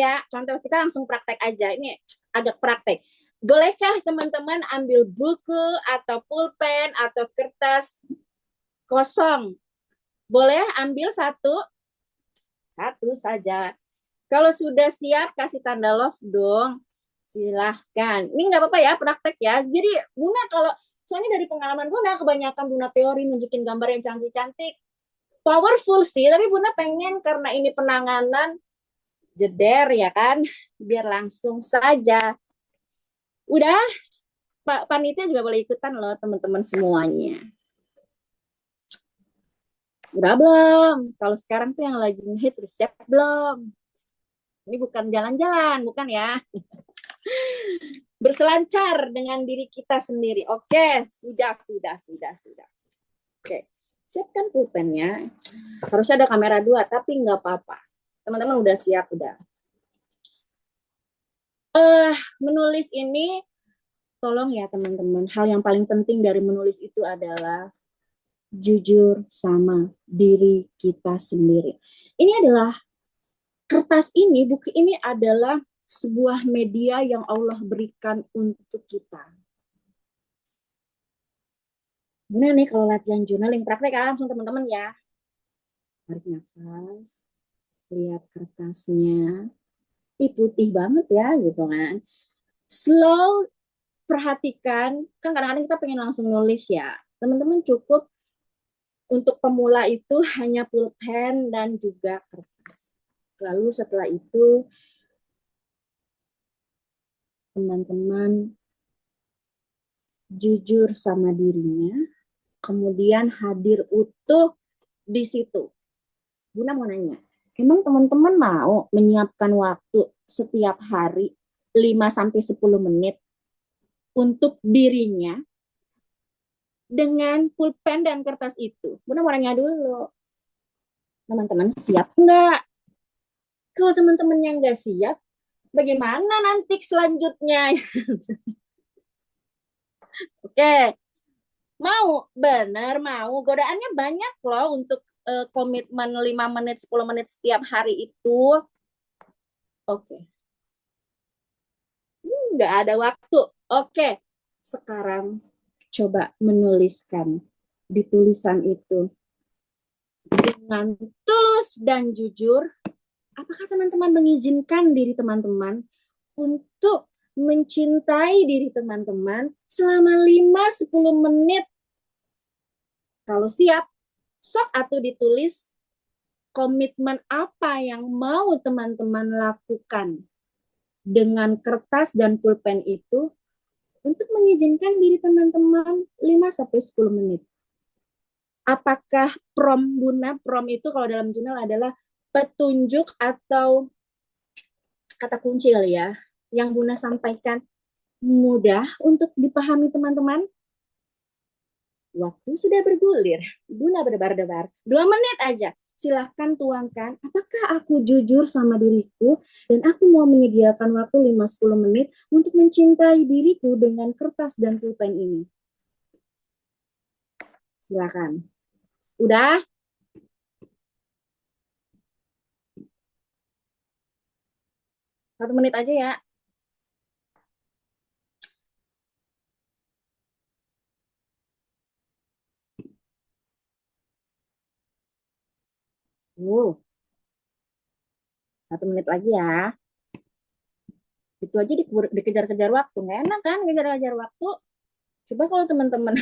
kita langsung praktek aja. Ini agak praktek. Bolehkah teman-teman ambil buku atau pulpen atau kertas kosong? Boleh ambil satu saja. Kalau sudah siap, kasih tanda love dong. Silahkan. Ini nggak apa-apa ya, praktek ya. Jadi Bunda kalau, soalnya dari pengalaman Bunda, kebanyakan Bunda teori nunjukin gambar yang cantik-cantik, powerful sih, tapi Bunda pengen karena ini penanganan, jeder ya kan, biar langsung saja. Udah, Pak Panitia juga boleh ikutan loh teman-teman semuanya. Udah belum? Kalau sekarang tuh yang lagi ngehit, udah siap belum? Ini bukan jalan-jalan, bukan ya. Berselancar dengan diri kita sendiri. Oke, sudah. Oke, siapkan pulpennya. Harusnya ada kamera 2, tapi nggak apa-apa. Teman-teman udah siap, udah. Menulis ini, tolong ya teman-teman, hal yang paling penting dari menulis itu adalah jujur sama diri kita sendiri. Ini adalah kertas ini, buku ini adalah sebuah media yang Allah berikan untuk kita. Benar nih kalau latihan journaling, praktek langsung teman-teman ya. Tarik nafas, lihat kertasnya, putih banget ya gitu kan. Slow, perhatikan, kan kadang-kadang kita pengen langsung nulis ya. Teman-teman cukup untuk pemula itu hanya pulpen dan juga kertas. Lalu setelah itu teman-teman jujur sama dirinya, kemudian hadir utuh di situ. Bunda mau nanya, emang teman-teman mau menyiapkan waktu setiap hari 5-10 menit untuk dirinya dengan pulpen dan kertas itu? Bunda mau nanya dulu, teman-teman siap nggak? Kalau teman-teman yang nggak siap, bagaimana nanti selanjutnya? Oke, mau, bener mau. Godaannya banyak loh untuk komitmen 5 menit, 10 menit setiap hari itu. Oke. Nggak ada waktu. Oke, sekarang coba menuliskan di tulisan itu dengan tulus dan jujur. Apakah teman-teman mengizinkan diri teman-teman untuk mencintai diri teman-teman selama 5-10 menit? Kalau siap, sok atau ditulis komitmen apa yang mau teman-teman lakukan dengan kertas dan pulpen itu untuk mengizinkan diri teman-teman 5-10 menit. Apakah Buna, prom itu kalau dalam jurnal adalah petunjuk atau kata kunci kali ya, yang Buna sampaikan mudah untuk dipahami teman-teman? Waktu sudah bergulir, Buna berdebar-debar. 2 menit aja. Silahkan tuangkan, apakah aku jujur sama diriku dan aku mau menyediakan waktu 5-10 menit untuk mencintai diriku dengan kertas dan pulpen ini. Silakan. Udah? Satu menit aja ya. Uh, 1 menit lagi ya. Itu aja dikejar-kejar waktu. Nggak enak kan kejar-kejar waktu. Coba kalau teman-teman.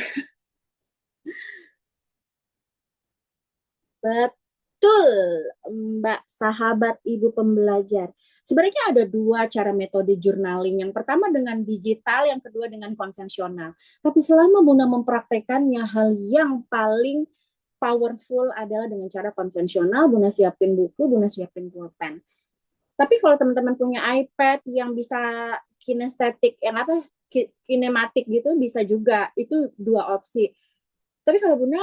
Betul, Mbak, sahabat ibu pembelajar. Sebenarnya ada 2 cara metode journaling. Yang pertama dengan digital, yang kedua dengan konvensional. Tapi selama Bunda mempraktekannya, hal yang paling powerful adalah dengan cara konvensional. Bunda siapin buku, Bunda siapin pulpen. Tapi kalau teman-teman punya iPad yang bisa kinestetik, yang apa, kinematik gitu, bisa juga. Itu 2 opsi. Tapi kalau Bunda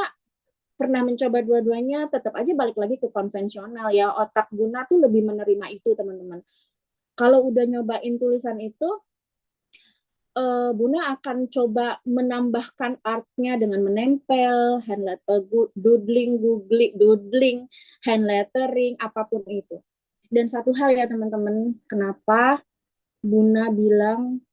pernah mencoba dua-duanya, tetap aja balik lagi ke konvensional ya. Otak Bunda tuh lebih menerima itu, teman-teman. Kalau udah nyobain tulisan itu, Bunda akan coba menambahkan artnya dengan menempel, doodling, hand lettering, apapun itu. Dan satu hal ya teman-teman, kenapa Bunda bilang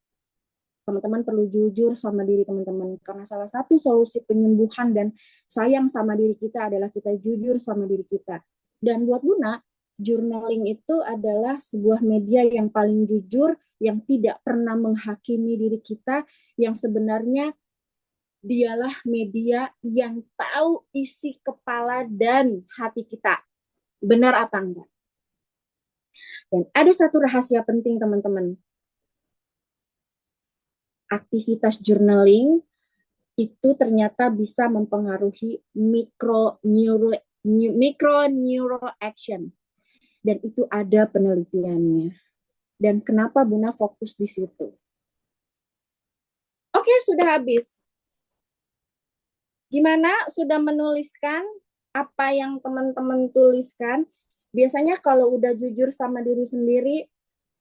teman-teman perlu jujur sama diri teman-teman. Karena salah satu solusi penyembuhan dan sayang sama diri kita adalah kita jujur sama diri kita. Dan buat Buna, journaling itu adalah sebuah media yang paling jujur, yang tidak pernah menghakimi diri kita, yang sebenarnya dialah media yang tahu isi kepala dan hati kita. Benar apa enggak? Dan ada satu rahasia penting teman-teman. Aktivitas journaling itu ternyata bisa mempengaruhi micro neuro action. Dan itu ada penelitiannya. Dan kenapa Buna fokus di situ? Oke, sudah habis. Gimana? Sudah menuliskan apa yang teman-teman tuliskan? Biasanya kalau udah jujur sama diri sendiri,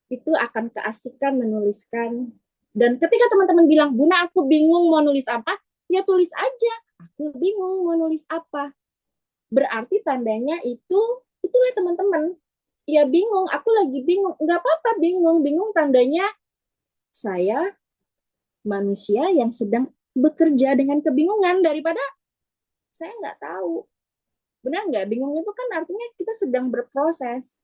itu akan keasikan menuliskan. Dan ketika teman-teman bilang, Buna aku bingung mau nulis apa, ya tulis aja. Aku bingung mau nulis apa. Berarti tandanya itulah teman-teman. Ya bingung, aku lagi bingung. Nggak apa-apa bingung. Bingung tandanya saya manusia yang sedang bekerja dengan kebingungan daripada saya nggak tahu. Benar nggak? Bingung itu kan artinya kita sedang berproses.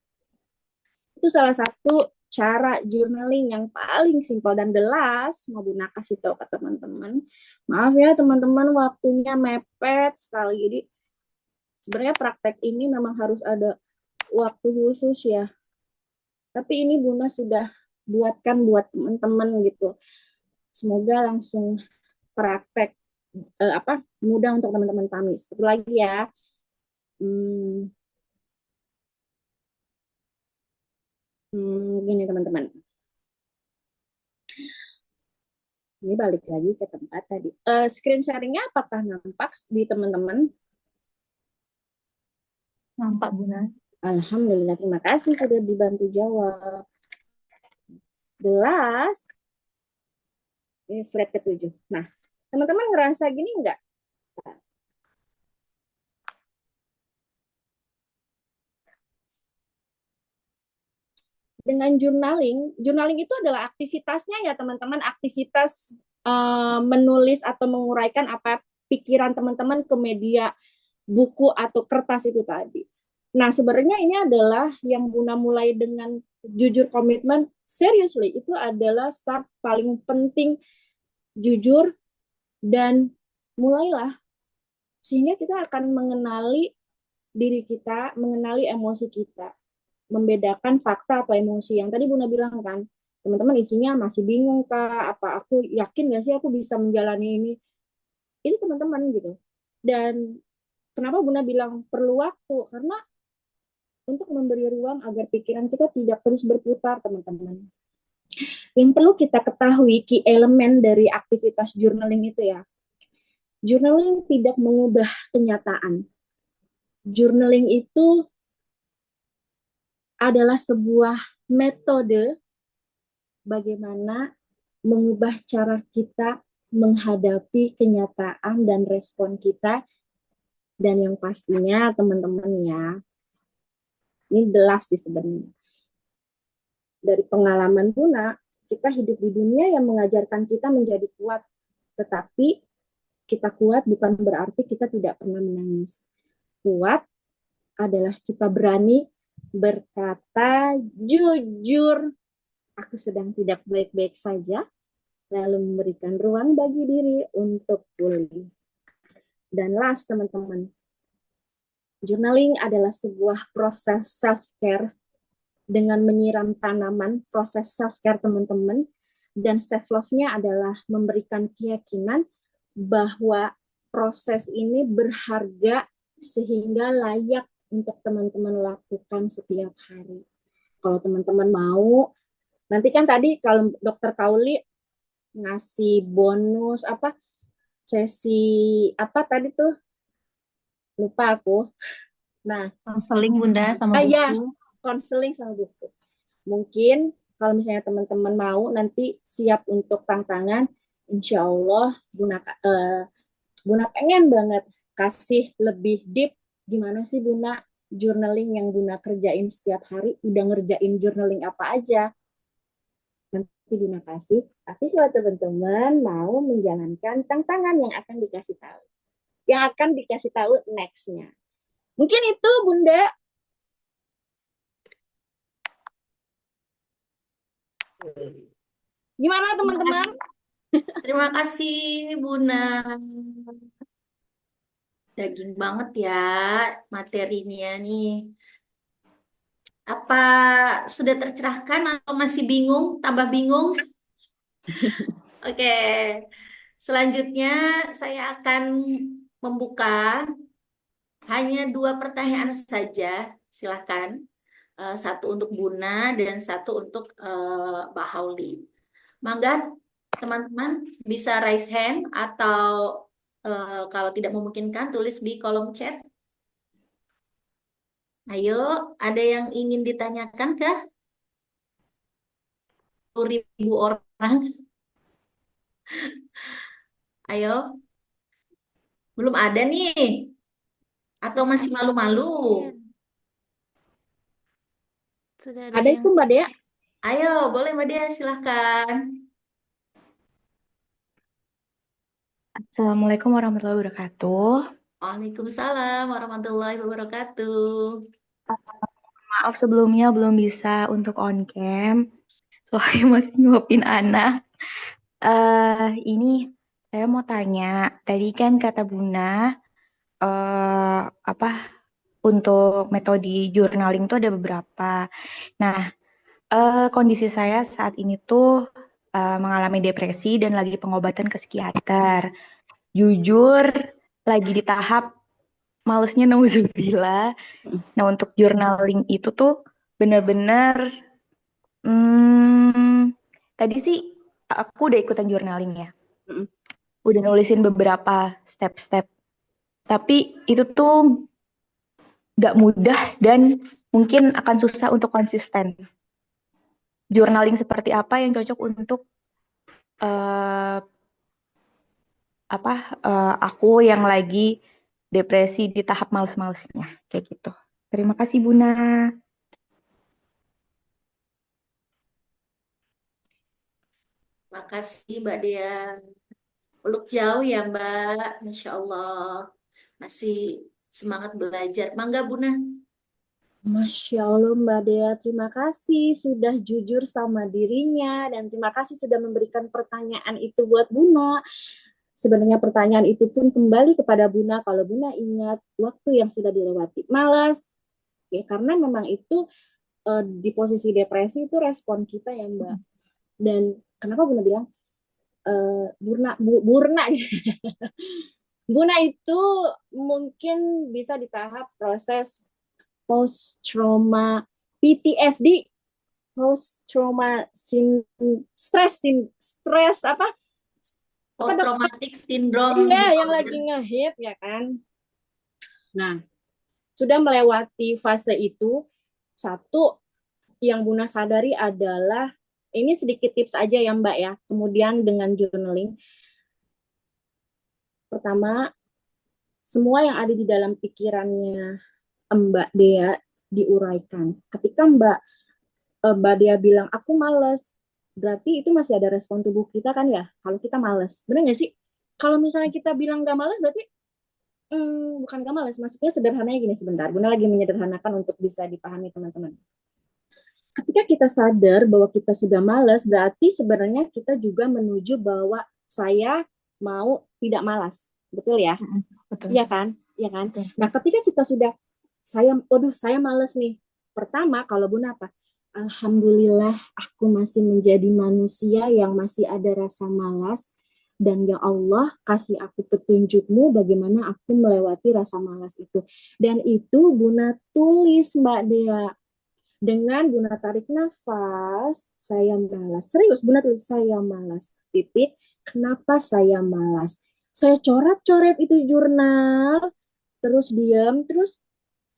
Itu salah satu cara journaling yang paling simpel. Dan the last, mau Buna kasih tahu ke teman-teman. Maaf ya teman-teman, waktunya mepet sekali. Jadi sebenarnya praktek ini memang harus ada waktu khusus ya. Tapi ini Buna sudah buatkan buat teman-teman gitu. Semoga langsung praktek mudah untuk teman-teman pahami. Satu lagi ya. Gini teman-teman. Ini balik lagi ke tempat tadi. Screen sharingnya apakah nampak di teman-teman? Nampak, Buna. Alhamdulillah, terima kasih sudah dibantu jawab. The last, ini slide ke-7. Nah, teman-teman ngerasa gini nggak? Dengan journaling itu adalah aktivitasnya ya teman-teman, aktivitas menulis atau menguraikan apa pikiran teman-teman ke media buku atau kertas itu tadi. Nah, sebenarnya ini adalah yang Buna mulai dengan jujur komitmen, seriously, itu adalah start paling penting, jujur, dan mulailah. Sehingga kita akan mengenali diri kita, mengenali emosi kita, membedakan fakta apa emosi. Yang tadi Buna bilang kan, teman-teman isinya masih bingung kak, apa aku yakin gak sih aku bisa menjalani ini? Itu teman-teman gitu. Dan kenapa Buna bilang perlu waktu? Karena untuk memberi ruang agar pikiran kita tidak terus berputar, teman-teman. Yang perlu kita ketahui, key elemen dari aktivitas journaling itu ya, journaling tidak mengubah kenyataan. Journaling itu adalah sebuah metode bagaimana mengubah cara kita menghadapi kenyataan dan respon kita. Dan yang pastinya teman-teman ya, ini jelas sih sebenarnya. Dari pengalaman Buna, kita hidup di dunia yang mengajarkan kita menjadi kuat. Tetapi kita kuat bukan berarti kita tidak pernah menangis. Kuat adalah kita berani berkata jujur, aku sedang tidak baik-baik saja, lalu memberikan ruang bagi diri untuk pulih. Dan last, teman-teman, journaling adalah sebuah proses self-care dengan menyiram tanaman, proses self-care teman-teman, dan self-love-nya adalah memberikan keyakinan bahwa proses ini berharga sehingga layak untuk teman-teman lakukan setiap hari. Kalau teman-teman mau, nanti kan tadi kalau Dokter Kauli ngasih bonus apa sesi apa tadi tuh lupa aku. Nah, Konseling Bunda sama ya, buku. konseling sama buku. Mungkin kalau misalnya teman-teman mau nanti siap untuk tantangan, insya Allah Buna pengen banget kasih lebih deep gimana sih Buna journaling yang Buna kerjain setiap hari, udah ngerjain journaling apa aja. Nanti Buna kasih, tapi kalau teman-teman mau menjalankan tantangan yang akan dikasih tahu. Yang akan dikasih tahu next-nya. Mungkin itu Bunda. Gimana teman-teman? Terima kasih, Buna. Daging banget ya materinya nih. Apa sudah tercerahkan atau masih bingung, tambah bingung? Oke, selanjutnya saya akan membuka hanya 2 pertanyaan saja. Silakan. Satu untuk Buna dan satu untuk Mbak Hauli. Mangga, teman-teman bisa raise hand atau kalau tidak memungkinkan tulis di kolom chat. Ayo, ada yang ingin ditanyakan kah? 10.000 orang. Ayo, belum ada nih. Atau masih malu-malu? Sudah Ada yang itu Mbak Dea? Ayo, boleh Mbak Dia, silahkan. Assalamualaikum warahmatullahi wabarakatuh. Waalaikumsalam warahmatullahi wabarakatuh. Maaf sebelumnya belum bisa untuk on cam, soalnya masih nyuapin anak. Ini saya mau tanya, tadi kan kata Buna, apa untuk metode journaling itu ada beberapa. Nah, kondisi saya saat ini tuh mengalami depresi dan lagi pengobatan ke psikiater. Jujur, lagi di tahap malesnya nauzubillah. Nah, untuk journaling itu tuh benar-benar tadi sih aku udah ikutan journaling ya. Udah nulisin beberapa step-step. Tapi itu tuh gak mudah dan mungkin akan susah untuk konsisten. Journaling seperti apa yang cocok untuk uh, aku yang lagi depresi di tahap males-malesnya kayak gitu. Terima kasih Buna. Makasih Mbak Dia. Peluk jauh ya Mbak. Masya Allah. Masih semangat belajar. Mangga Buna. Masya Allah Mbak Dea, terima kasih sudah jujur sama dirinya dan terima kasih sudah memberikan pertanyaan itu buat Buna. Sebenarnya pertanyaan itu pun kembali kepada Buna kalau Buna ingat waktu yang sudah dilewati. Malas, ya karena memang itu di posisi depresi itu respon kita ya Mbak. Dan kenapa Buna bilang Burna Buna itu mungkin bisa di tahap proses post trauma PTSD, post trauma stress apa Post dok? traumatic syndrome Iya, yang disorder. lagi ngehit ya kan. Nah, sudah melewati fase itu, satu yang Buna sadari adalah ini sedikit tips aja ya Mbak ya. Kemudian dengan journaling, pertama semua yang ada di dalam pikirannya Mbak Dea diuraikan. Ketika Mbak Dea bilang aku males, berarti itu masih ada respon tubuh kita kan ya, kalau kita males. Benar nggak sih? Kalau misalnya kita bilang nggak males, berarti bukan nggak males. Maksudnya sederhananya gini sebentar. Bunda lagi menyederhanakan untuk bisa dipahami teman-teman. Ketika kita sadar bahwa kita sudah malas, berarti sebenarnya kita juga menuju bahwa saya mau tidak malas. Betul ya? Betul. Iya kan? Iya kan? Betul. Nah, ketika kita sudah saya malas nih. Pertama, kalau Bunda apa? Alhamdulillah aku masih menjadi manusia yang masih ada rasa malas dan ya Allah kasih aku petunjukmu bagaimana aku melewati rasa malas itu. Dan itu Bunda tulis Mbak Dea. Dengan Bunda tarik nafas, saya malas. Serius, Bunda tulis saya malas. Titik, kenapa saya malas? Saya coret-coret itu jurnal, terus diam, terus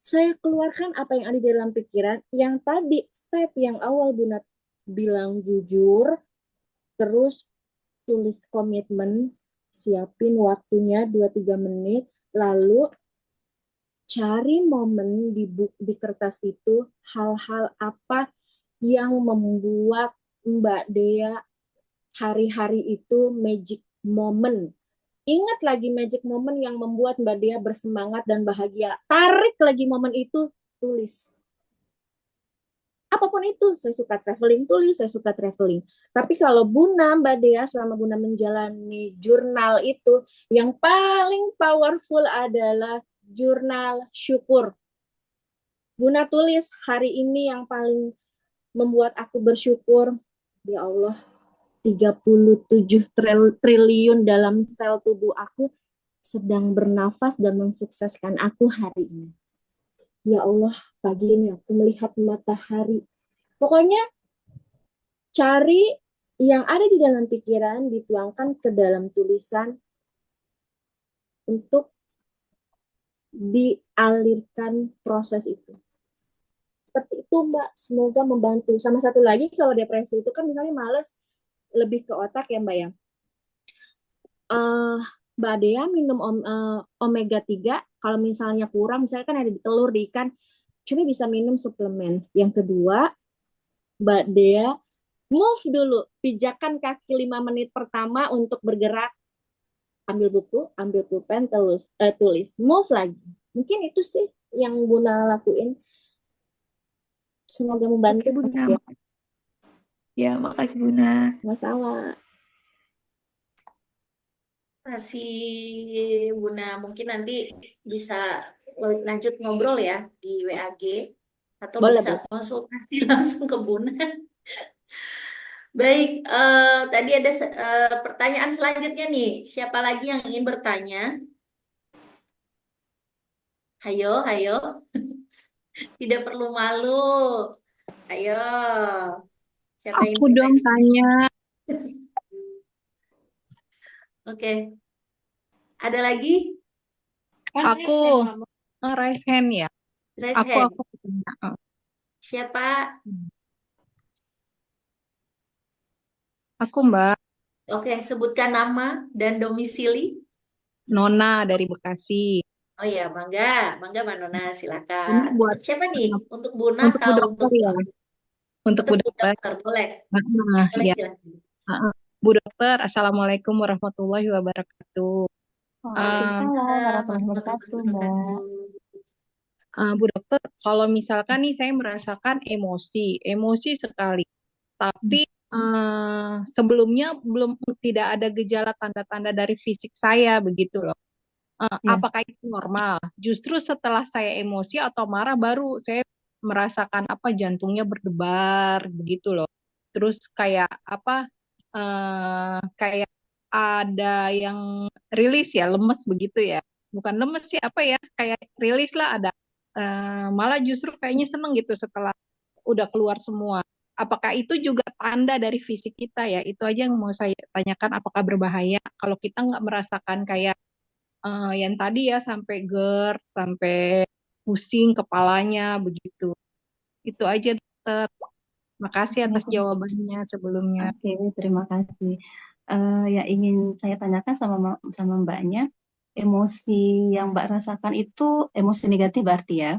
saya keluarkan apa yang ada di dalam pikiran. Yang tadi, step yang awal Bunda bilang jujur, terus tulis komitmen, siapin waktunya 2-3 menit, lalu cari momen di kertas itu hal-hal apa yang membuat Mbak Dea hari-hari itu magic moment. Ingat lagi magic moment yang membuat Mbak Dea bersemangat dan bahagia. Tarik lagi momen itu, tulis. Apapun itu, saya suka traveling, tulis, saya suka traveling. Tapi kalau Buna, Mbak Dea, selama Buna menjalani jurnal itu, yang paling powerful adalah jurnal syukur. Buna tulis hari ini yang paling membuat aku bersyukur, ya Allah, 37 triliun dalam sel tubuh aku sedang bernafas dan mensukseskan aku hari ini. Ya Allah, pagi ini aku melihat matahari. Pokoknya cari yang ada di dalam pikiran, dituangkan ke dalam tulisan untuk dialirkan proses itu. Seperti itu Mbak, semoga membantu. Sama satu lagi, kalau depresi itu kan misalnya males, lebih ke otak ya Mbak ya. Mbak Dea minum omega 3, kalau misalnya kurang, misalnya kan ada di telur, di ikan, cuma bisa minum suplemen. Yang kedua, Mbak Dea move dulu, pijakan kaki 5 menit pertama untuk bergerak, ambil buku, ambil pulpen, tulis, move lagi. Mungkin itu sih yang Bunda lakuin. Semoga membantu. Oke, Bunda. Ya, makasih Bunda. Masalah. Masih Buna, mungkin nanti bisa lanjut ngobrol ya di WAG atau Boleh, bisa boleh. konsultasi langsung ke Buna. Baik, tadi ada pertanyaan selanjutnya nih. Siapa lagi yang ingin bertanya? Hayo, hayo. Tidak perlu malu. Ayo. Siapa yang Aku dong bertanya? tanya. Oke. Ada lagi? Aku raise hand ya. Raise hand. Aku tanya. Siapa? Aku Mbak Oke, sebutkan nama dan domisili. Nona dari Bekasi. Oh ya, mangga, mangga Mbak Nona, Ini silakan. buat Untuk siapa nih? Untuk Buna untuk Bu atau Dokter untuk ya. Untuk Bu Bu Dokter. Dokter? Boleh, Nah, boleh ya. silakan. Bu Dokter, Assalamualaikum warahmatullahi wabarakatuh. Waalaikumsalam warahmatullahi Warahmatullahi wabarakatuh, Mbak. wabarakatuh. Bu Dokter, kalau misalkan nih saya merasakan emosi sekali, tapi sebelumnya belum tidak ada gejala tanda-tanda dari fisik saya begitu loh. Ya. Apakah itu normal? Justru setelah saya emosi atau marah baru saya merasakan apa jantungnya berdebar begitu loh. Terus kayak apa kayak ada yang rilis ya, lemes begitu ya. Bukan lemes sih apa ya, kayak rilis lah ada. Malah justru kayaknya seneng gitu setelah udah keluar semua. Apakah itu juga tanda dari fisik kita ya? Itu aja yang mau saya tanyakan, apakah berbahaya kalau kita nggak merasakan kayak yang tadi ya sampai GERD, sampai pusing kepalanya begitu. Itu aja dokter. Makasih atas jawabannya sebelumnya. Oke, terima kasih. Yang ingin saya tanyakan sama Mbaknya, emosi yang Mbak rasakan itu emosi negatif berarti ya?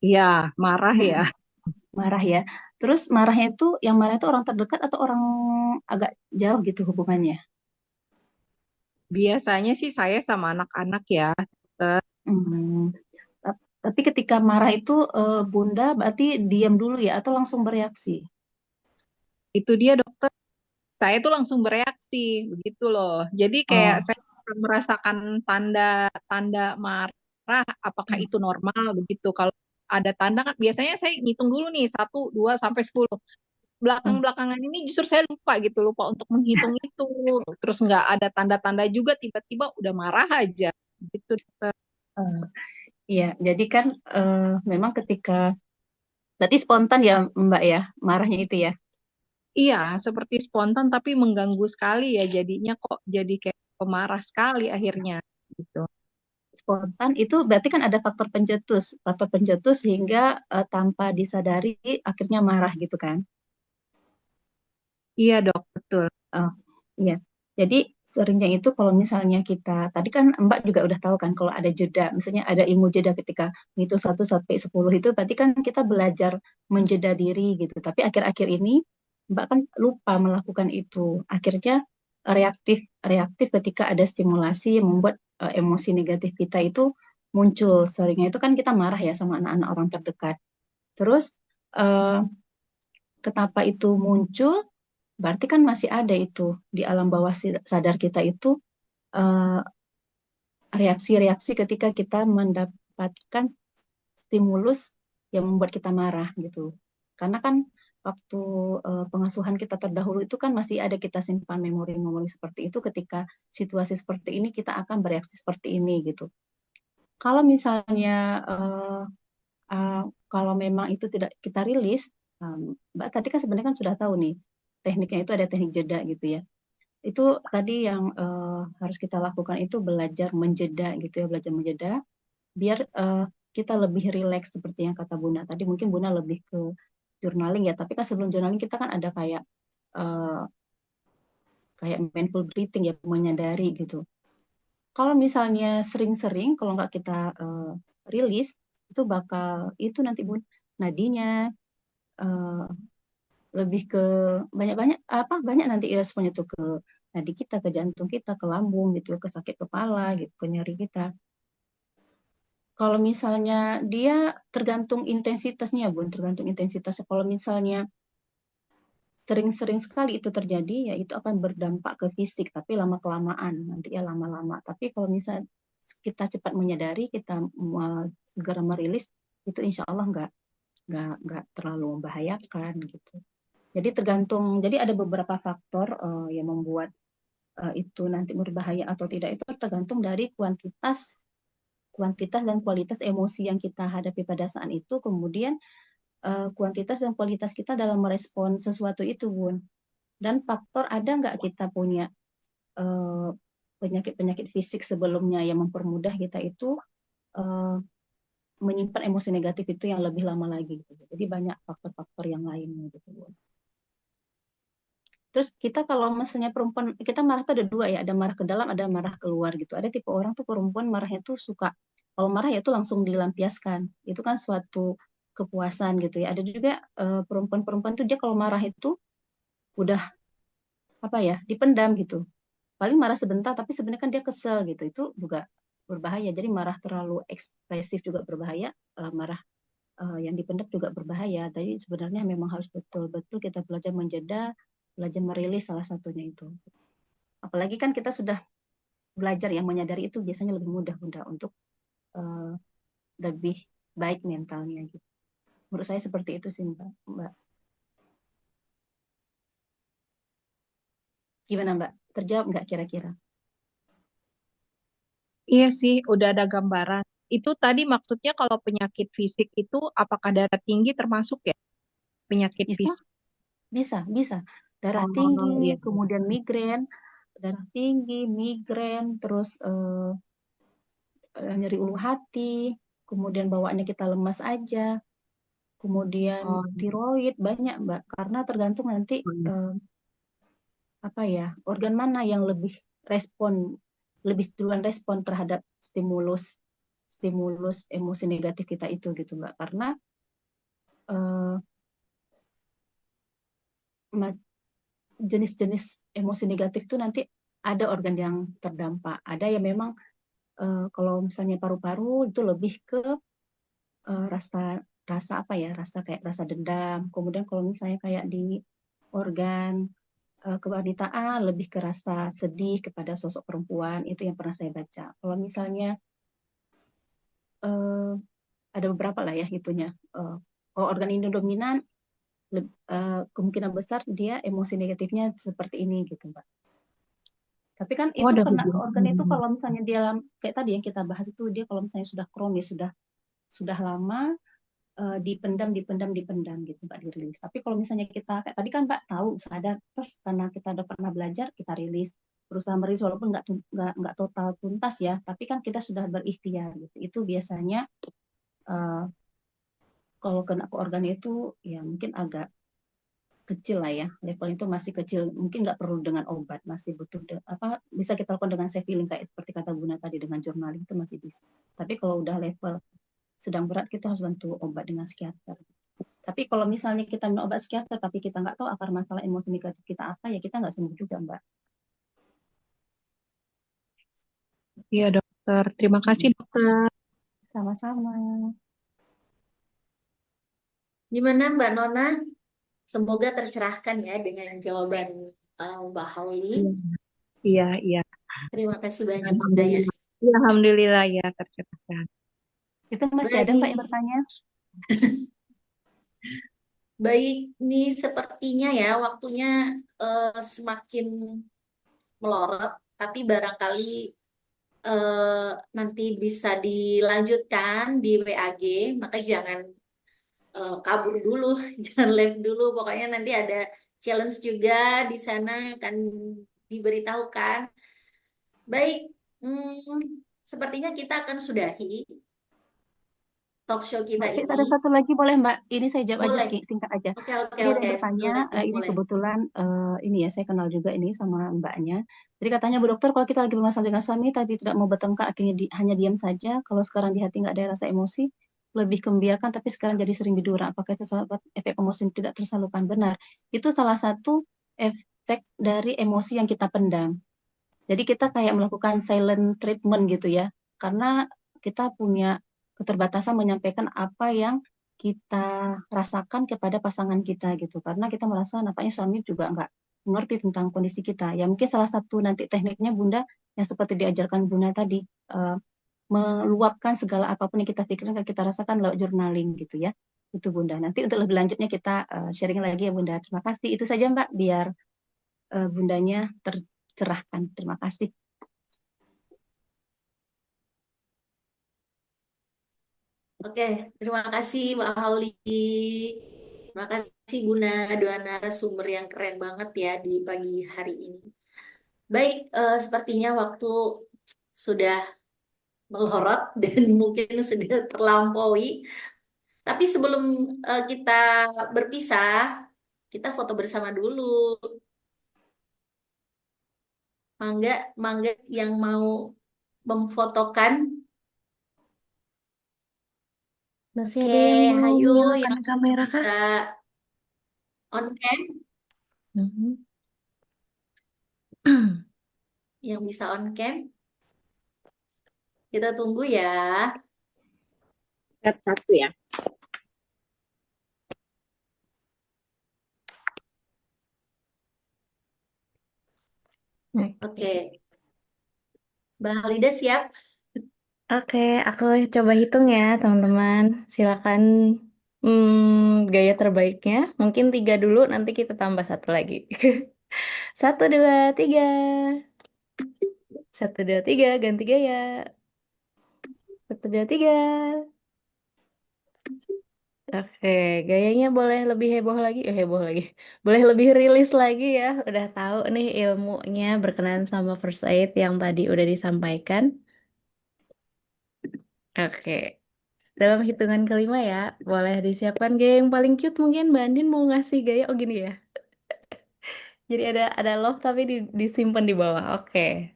Iya, marah ya. Mm-mm. Marah ya. Terus marahnya itu, yang marah itu orang terdekat atau orang agak jauh gitu hubungannya? Biasanya sih saya sama anak-anak ya. Hmm. Tapi ketika marah itu Bunda berarti diam dulu ya atau langsung bereaksi? Itu dia dokter. Saya tuh langsung bereaksi begitu loh. Jadi kayak Oh. saya merasakan tanda-tanda marah. Apakah Hmm. itu normal begitu? Kalau ada tanda kan biasanya saya ngitung dulu nih 1, 2 sampai 10. Hmm. Belakang-belakangan ini justru saya lupa untuk menghitung itu. Terus nggak ada tanda-tanda juga tiba-tiba udah marah aja gitu. Eh, Iya, jadi kan memang ketika berarti spontan ya Mbak ya marahnya itu ya. Iya, seperti spontan tapi mengganggu sekali ya jadinya kok jadi kayak pemarah sekali akhirnya gitu. Spontan itu berarti kan ada faktor pencetus sehingga tanpa disadari akhirnya marah gitu kan. Iya dok, betul. Oh, iya. Jadi seringnya itu kalau misalnya kita, tadi kan Mbak juga udah tahu kan kalau ada jeda, misalnya ada ilmu jeda ketika ngitung 1 sampai 10 itu berarti kan kita belajar menjeda diri gitu. Tapi akhir-akhir ini Mbak kan lupa melakukan itu. Akhirnya reaktif reaktif ketika ada stimulasi yang membuat emosi negatif kita itu muncul. Seringnya itu kan kita marah ya sama anak-anak orang terdekat. Terus eh, kenapa itu muncul? Berarti kan masih ada itu di alam bawah sadar kita itu eh, reaksi-reaksi ketika kita mendapatkan stimulus yang membuat kita marah gitu. Karena kan waktu pengasuhan kita terdahulu itu kan masih ada kita simpan memori-memori seperti itu ketika situasi seperti ini kita akan bereaksi seperti ini gitu. Kalau misalnya uh, kalau memang itu tidak kita rilis, Mbak tadi kan sebenarnya kan sudah tahu nih tekniknya itu ada teknik jeda gitu ya. Itu tadi yang harus kita lakukan itu belajar menjeda gitu ya, belajar menjeda biar kita lebih rileks seperti yang kata Bunda tadi. Mungkin Bunda lebih ke journaling ya, tapi kan sebelum journaling kita kan ada uh, kayak mindful breathing ya, menyadari gitu. Kalau misalnya sering-sering kalau nggak kita rilis itu bakal itu nanti Bun nadinya uh, lebih ke banyak-banyak apa banyak nanti responnya tuh ke nadi kita, ke jantung kita, ke lambung gitu, ke sakit kepala gitu, ke nyeri kita. Kalau misalnya dia tergantung intensitasnya, Bun, tergantung intensitasnya. Kalau misalnya sering-sering sekali itu terjadi, ya itu akan berdampak ke fisik, tapi lama-kelamaan, nanti ya lama-lama. Tapi kalau misalnya kita cepat menyadari, kita segera merilis, itu insya Allah nggak terlalu membahayakan gitu. Jadi tergantung, jadi ada beberapa faktor yang membuat itu nanti berbahaya atau tidak itu tergantung dari kuantitas dan kualitas emosi yang kita hadapi pada saat itu, kemudian kuantitas dan kualitas kita dalam merespon sesuatu itu, Bun. Dan faktor ada nggak kita punya eh, penyakit-penyakit fisik sebelumnya yang mempermudah kita itu eh, menyimpan emosi negatif itu yang lebih lama lagi. Gitu. Jadi banyak faktor-faktor yang lainnya gitu, Bun. Terus kita kalau misalnya perempuan, kita marah tuh ada dua ya, ada marah ke dalam, ada marah keluar gitu. Ada tipe orang tuh perempuan marahnya tuh suka, kalau marah ya tuh langsung dilampiaskan. Itu kan suatu kepuasan gitu ya. Ada juga perempuan-perempuan tuh dia kalau marah itu udah apa ya, dipendam gitu. Paling marah sebentar, tapi sebenarnya kan dia kesel gitu. Itu juga berbahaya. Jadi marah terlalu ekspresif juga berbahaya, marah yang dipendam juga berbahaya. Jadi sebenarnya memang harus betul-betul kita belajar menjeda, belajar merilis salah satunya itu. Apalagi kan kita sudah belajar yang menyadari itu biasanya lebih mudah Bunda untuk lebih baik mentalnya gitu. Menurut saya seperti itu sih Mbak. Gimana Mbak? Terjawab nggak kira-kira? Iya sih, udah ada gambaran. Itu tadi maksudnya kalau penyakit fisik itu apakah darah tinggi termasuk ya? Penyakit Bisa, fisik. bisa. Darah Oh, tinggi, iya. kemudian migrain, darah tinggi, migrain, terus nyeri ulu hati, kemudian bawaannya kita lemas aja, kemudian Oh, tiroid banyak Mbak, karena tergantung nanti iya. apa ya, organ mana yang lebih duluan respon terhadap stimulus emosi negatif kita itu gitu Mbak. Karena eh, jenis-jenis emosi negatif itu nanti ada organ yang terdampak, ada yang memang kalau misalnya paru-paru itu lebih ke rasa rasa apa ya, rasa kayak rasa dendam. Kemudian kalau misalnya kayak di organ kewanitaan lebih ke rasa sedih kepada sosok perempuan, itu yang pernah saya baca. Kalau misalnya eh, ada beberapa lah ya itunya. Kalau organ ini dominan, kemungkinan besar dia emosi negatifnya seperti ini gitu Mbak. Tapi kan Oh, itu ada kena ke organ itu hubungan. kalau misalnya dia kayak tadi yang kita bahas itu, dia kalau misalnya sudah kronis, sudah lama, dipendam gitu Mbak, dirilis. Tapi kalau misalnya kita kayak tadi kan Mbak tahu sadar, terus karena kita udah pernah belajar kita rilis, berusaha merilis walaupun nggak total tuntas ya, tapi kan kita sudah berikhtiar gitu. Itu biasanya uh, kalau kena ke organ itu ya mungkin agak kecil lah ya, level itu masih kecil, mungkin nggak perlu dengan obat, masih butuh apa, bisa kita lakukan dengan self healing kayak seperti kata Buna tadi, dengan journaling itu masih bisa. Tapi kalau udah level sedang berat kita harus bantu obat dengan psikiater. Tapi kalau misalnya kita minum obat psikiater tapi kita nggak tahu akar masalah emosi negatif kita apa, ya kita nggak sembuh juga Mbak. Iya, dokter. Terima kasih, dokter. Sama-sama. Gimana Mbak Nona? Semoga tercerahkan ya dengan jawaban Mbak Hauli. Iya, iya, iya. Terima kasih banyak Bunda ya. Alhamdulillah. Ya, alhamdulillah ya tercerahkan. Itu masih ada Mbak yang Baik, bertanya? baik. Ini sepertinya ya waktunya semakin melorot, tapi barangkali nanti bisa dilanjutkan di WAG, maka jangan kabur dulu, jangan live dulu. Pokoknya nanti ada challenge juga di sana akan diberitahukan. Baik, sepertinya kita akan sudahi talk show kita Mbak, kita ini. ada satu lagi boleh Mbak? Ini saya jawab aja Boleh. singkat aja. Oke, oke, Jadi ada oke. yang Satu bertanya, lagi ini boleh. kebetulan ini ya saya kenal juga ini sama Mbaknya. Jadi katanya Bu Dokter, kalau kita lagi bermasalah dengan suami tapi tidak mau bertengkar, akhirnya hanya diam saja. Kalau sekarang di hati nggak ada rasa emosi, lebih membiarkan tapi sekarang jadi sering bidura. Apakah itu salah efek emosi yang tidak tersalurkan? Benar. Itu salah satu efek dari emosi yang kita pendam. Jadi kita kayak melakukan silent treatment gitu ya. Karena kita punya keterbatasan menyampaikan apa yang kita rasakan kepada pasangan kita gitu. Karena kita merasa nampaknya suami juga nggak mengerti tentang kondisi kita. Ya mungkin salah satu nanti tekniknya Bunda yang seperti diajarkan Bunda tadi, meluapkan segala apapun yang kita pikirkan, yang kita rasakan lewat journaling gitu ya. Itu Bunda. Nanti untuk lebih lanjutnya kita sharing lagi ya Bunda. Terima kasih. Itu saja Mbak, biar Bundanya tercerahkan. Terima kasih. Oke, terima kasih Mbak Hauli. Terima kasih Guna, dua narasumber yang keren banget ya di pagi hari ini. Baik, sepertinya waktu sudah melorot dan mungkin sudah terlampaui. Tapi sebelum kita berpisah, kita foto bersama dulu. Mangga, mangga yang mau memfotokan. Masih Oke, ada yang mau hayo menyalakan yang kamera kah? bisa on cam, Mhm. yang bisa on cam. Kita tunggu ya. Set satu ya. Oke. Mbak Halida siap? Oke, aku coba hitung ya, teman-teman. Silakan gaya terbaiknya. Mungkin 3 dulu, nanti kita tambah satu lagi. 1, 2, 3. 1, 2, 3, ganti gaya. 1, 2, 3. Oke, gayanya boleh lebih heboh lagi. Heboh lagi. Boleh lebih rilis lagi ya. Udah tahu nih ilmunya berkenaan sama first aid yang tadi udah disampaikan. Oke. Dalam hitungan kelima ya, boleh disiapkan gaya yang paling cute. Mungkin Mbak Andin mau ngasih gaya, oh gini ya. Jadi ada love tapi disimpan di bawah. Oke.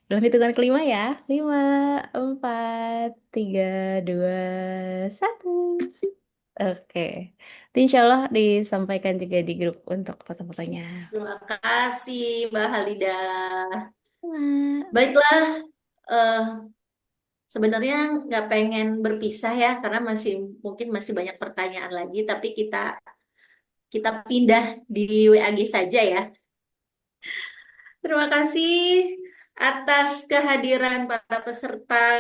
Dalam hitungan kelima ya. 5, 4, 3, 2, 1. Oke. Nanti insya Allah disampaikan juga di grup untuk foto-fotonya. Terima kasih Mbak Halida. Sama. Baiklah, eh, sebenarnya nggak pengen berpisah ya, karena mungkin masih banyak pertanyaan lagi, tapi kita pindah di WAG saja ya. Terima kasih atas kehadiran para peserta.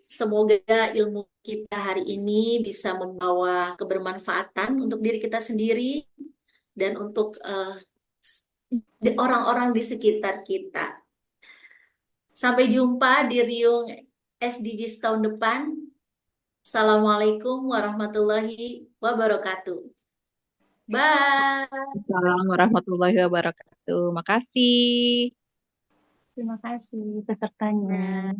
Semoga ilmu kita hari ini bisa membawa kebermanfaatan untuk diri kita sendiri dan untuk orang-orang di sekitar kita. Sampai jumpa di Riung SDGs tahun depan. Assalamualaikum warahmatullahi wabarakatuh. Bye. Assalamualaikum warahmatullahi wabarakatuh. Makasih. Terima kasih pesertanya.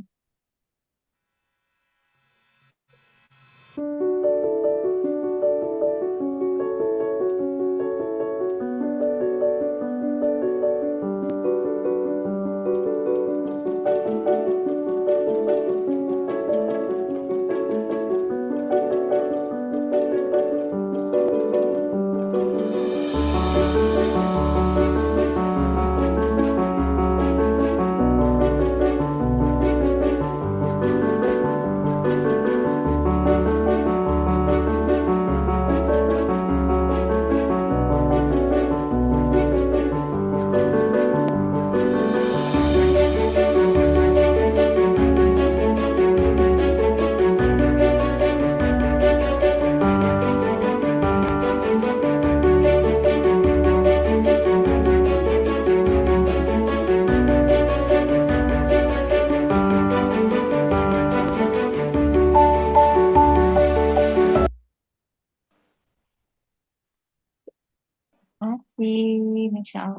Terima kasih, Masya Allah.